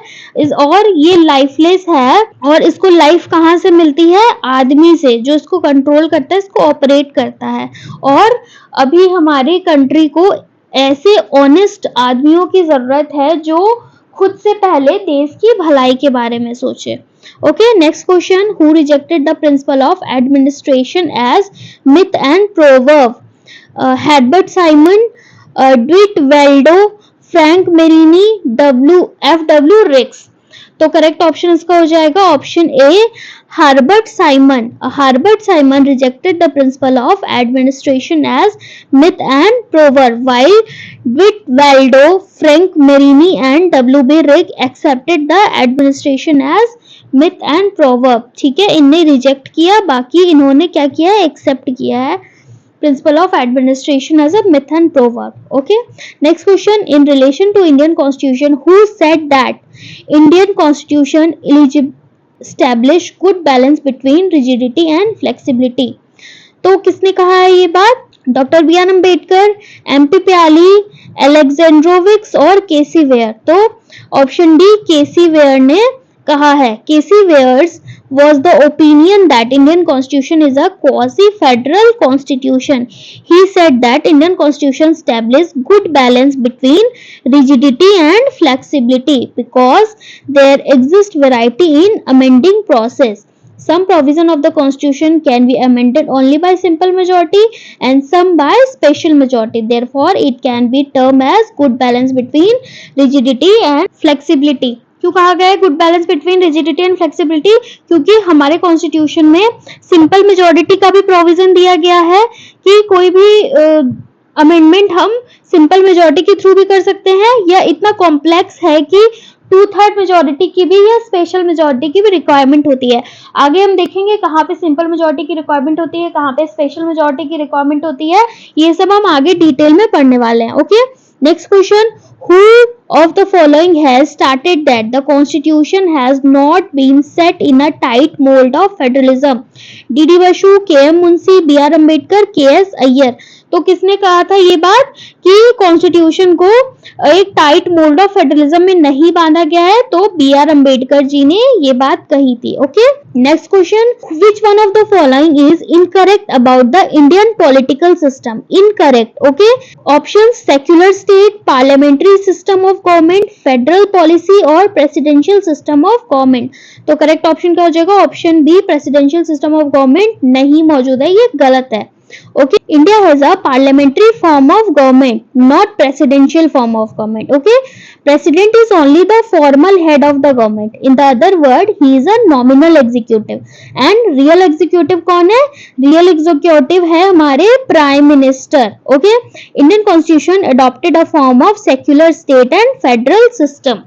और ये लाइफलेस है, और इसको लाइफ कहाँ से मिलती है? आदमी से, जो इसको कंट्रोल करता है, इसको ऑपरेट करता है. और अभी हमारे कंट्री को ऐसे ऑनेस्ट आदमियों की जरूरत है जो खुद से पहले देश की भलाई के बारे में सोचे. Okay, next question. Who rejected the principle of administration as myth and proverb? Herbert Simon, Dwight Waldo, Frank Marini, F.W. Riggs. तो करेक्ट ऑप्शन इसका हो जाएगा option A Herbert Simon. Herbert Simon rejected the principle of administration as myth and proverb, while Witwaldo, Frank Marini and W.B. Rigg accepted the administration as myth and proverb. ठीक है, इनने reject किया, बाकी इन्होंने क्या किया है, एक्सेप्ट किया है principle of administration as a myth and proverb. Okay, next question, in relation to Indian constitution, who said that Indian constitution establish good balance between rigidity and flexibility? तो किसने कहा है ये बात? Doctor B R Ambedkar, MP प्याली, Alexandrowicz और केसी Wheare. तो option D KC Wheare ने कहा है. KC Wheare's was the opinion that Indian constitution is a quasi-federal constitution. He said that Indian constitution establishes good balance between rigidity and flexibility because there exists variety in amending process. Some provision of the constitution can be amended only by simple majority and some by special majority. Therefore, it can be termed as good balance between rigidity and flexibility. क्यों कहा गया है good balance between rigidity and flexibility? क्योंकि हमारे constitution में simple majority का भी provision दिया गया है कि कोई भी अमेंडमेंट हम सिंपल मेजॉरिटी के थ्रू भी कर सकते हैं, या इतना कॉम्प्लेक्स है कि 2/3 मेजॉरिटी की भी या स्पेशल मेजॉरिटी की भी रिक्वायरमेंट होती है. आगे हम देखेंगे कहाँ पे सिंपल मेजॉरिटी की रिक्वायरमेंट होती है, कहाँ पे स्पेशल मेजॉरिटी की रिक्वायरमेंट होती है, ये सब हम आगे डिटेल में पढ़ने वाले हैं. Okay, next question, who of the following has stated that the constitution has not been set in a tight mold of federalism? D Basu, KM. Munshi, BR. Ambedkar, KS. Ayyar. तो किसने कहा था ये बात कि कॉन्स्टिट्यूशन को एक टाइट मोल्ड ऑफ फेडरलिज्म में नहीं बांधा गया है? तो बी.आर. अम्बेडकर जी ने ये बात कही थी. Okay, next question, which one of the following is incorrect about the Indian political system? Incorrect. Okay, options secular state, parliamentary system of government, federal policy और presidential system of government. तो correct option क्या हो जाएगा? Option B presidential system of government नहीं मौजूद है, ये गलत है. Okay, India has a parliamentary form of government, not presidential form of government. Okay, president is only the formal head of the government. In the other word, he is a nominal executive. And real executive कौन है? Real executive है हमारे prime minister. Okay, Indian constitution adopted a form of secular state and federal system.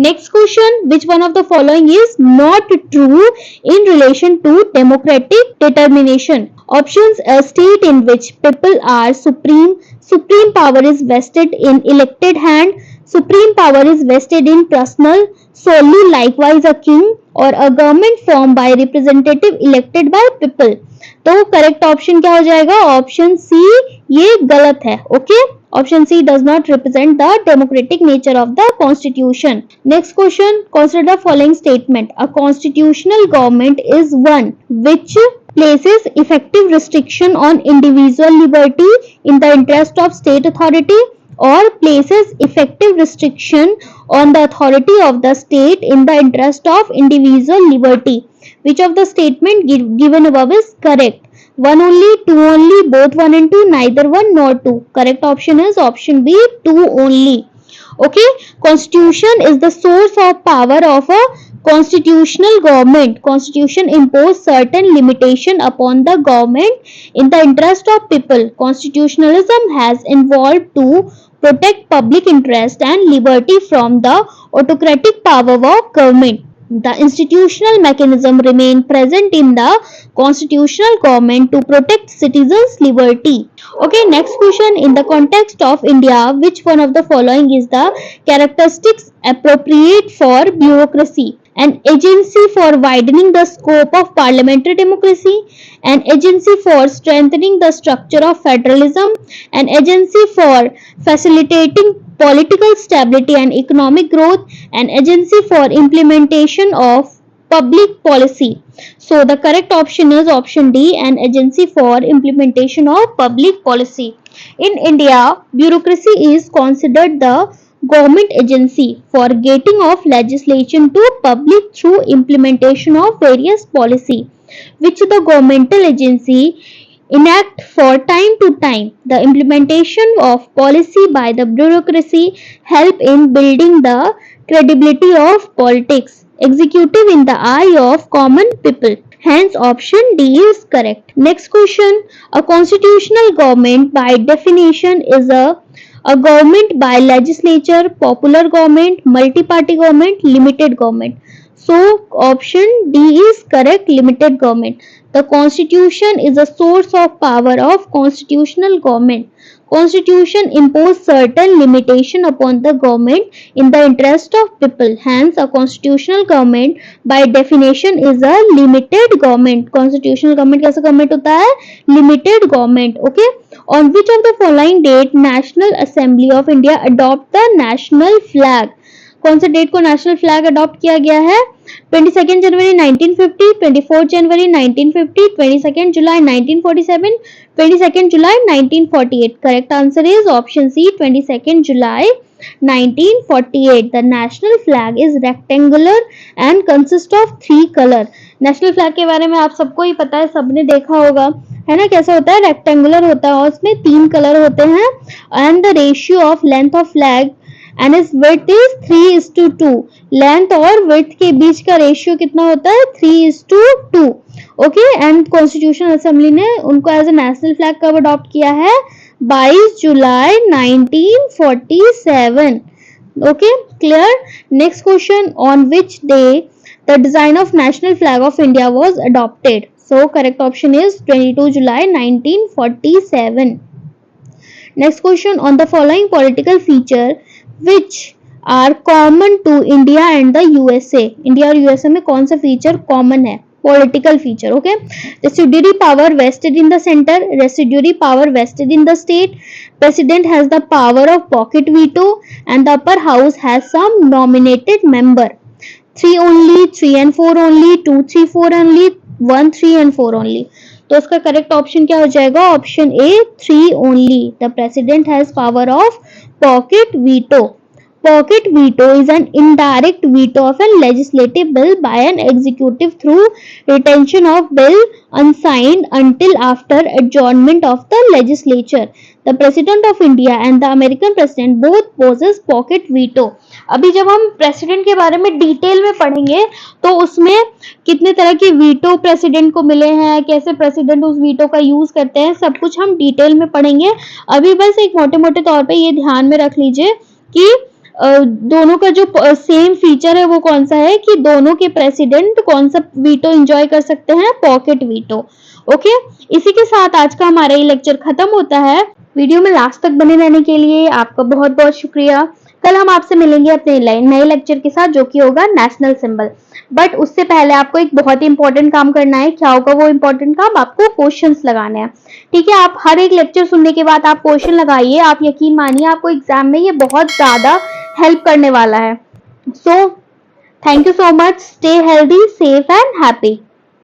Next question, which one of the following is not true in relation to democratic determination? Options, a state in which people are supreme power is vested in elected hand, supreme power is vested in personal solely, likewise a king, or a government formed by representative elected by people. तो correct option क्या हो जाएगा? Option सी ये गलत है. Okay, option C does not represent the democratic nature of the constitution. Next question, consider the following statement. A constitutional government is one which places effective restriction on individual liberty in the interest of state authority, or places effective restriction on the authority of the state in the interest of individual liberty. Which of the statement given above is correct? One only, two only, both one and two, neither one nor two. Correct option is option B, two only. Okay, constitution is the source of power of a constitutional government. Constitution impose certain limitation upon the government in the interest of people. Constitutionalism has evolved to protect public interest and liberty from the autocratic power of government. The institutional mechanism remain present in the constitutional government to protect citizens' liberty. Okay, next question, in the context of India, which one of the following is the characteristics appropriate for bureaucracy? An agency for widening the scope of parliamentary democracy, an agency for strengthening the structure of federalism, an agency for facilitating political stability and economic growth, an agency for implementation of public policy. So the correct option is option D, an agency for implementation of public policy. In India, bureaucracy is considered the government agency for getting of legislation to public through implementation of various policy, which the governmental agency enact for time to time. The implementation of policy by the bureaucracy help in building the credibility of politics. executive in the eye of common people. Hence option D is correct. Next question. A constitutional government by definition is a government by legislature, popular government, multi-party government, limited government. So option D is correct, limited government. The constitution is a source of power of constitutional government. Constitution impose certain limitation upon the government in the interest of people. Hence, a constitutional government by definition is a limited government. Constitutional government कैसा government होता है? Limited government. Okay. On which of the following date National Assembly of India adopt the national flag? कौन से date को national flag adopt किया गया है? 22 जनवरी 1950, 24 जनवरी 1950, 22 जुलाई 1947, 22 जुलाई 1948. Correct answer is option C, 22 July 1948. The national flag is rectangular and consists of 3 color. National flag के बारे में आप सबको ही पता है, सबने देखा होगा, है ना? कैसा होता है? रेक्टेंगुलर होता है और उसमें 3 कलर होते हैं. And the ratio of length of flag and इस विड्थ इज 3:2. लेंथ और विड्थ के बीच का रेशियो कितना होता है? 3:2. ओके. एंड कॉन्स्टिट्यूशनल असेंबली ने उनको एज ए नेशनल फ्लैग कब अडॉप्ट किया है? 22 जुलाई 1947. Okay, clear. Next question. On which day the design of national flag of India was adopted? So correct option is 22 July 1947. Next question. On the following political feature which are common to India and the USA? India और USA में कौन सा feature common है? Political feature. Okay. Residuary power vested in the center, residuary power vested in the state, president has the power of pocket veto, and the upper house has some nominated member. 3 only, 3 and 4 only, 2, 3, 4 only, 1, 3 and 4 only. तो इसका correct option क्या हो जाएगा? Option A, 3 only. The president has power of pocket veto. Pocket veto is an indirect veto of a legislative bill by an executive through retention of bill unsigned until after adjournment of the legislature. The President of India and the American President both possess pocket veto. अभी जब हम president के बारे में detail में पढ़ेंगे तो उसमें कितने तरह के वीटो प्रेसिडेंट को मिले हैं, कैसे प्रेसिडेंट उस वीटो का यूज करते हैं, सब कुछ हम डिटेल में पढ़ेंगे. अभी बस एक मोटे मोटे तौर पे ये ध्यान में रख लीजिए कि दोनों का जो सेम फीचर है वो कौन सा है, कि दोनों के प्रेसिडेंट कौन सा वीटो एंजॉय कर सकते हैं? Pocket veto. ओके. इसी के साथ आज का हमारा ये लेक्चर खत्म होता है. वीडियो में लास्ट तक बने रहने के लिए आपका बहुत बहुत शुक्रिया. कल हम आपसे मिलेंगे अपने नए लेक्चर के साथ जो कि होगा नेशनल सिंबल. बट उससे पहले आपको एक बहुत ही इंपॉर्टेंट काम करना है. क्या होगा वो इंपॉर्टेंट काम? आपको क्वेश्चंस लगाने हैं. ठीक है. आप हर एक लेक्चर सुनने के बाद आप क्वेश्चन लगाइए. आप यकीन मानिए आपको एग्जाम में ये बहुत ज्यादा हेल्प करने वाला है. So thank you so much. Stay healthy, safe and happy.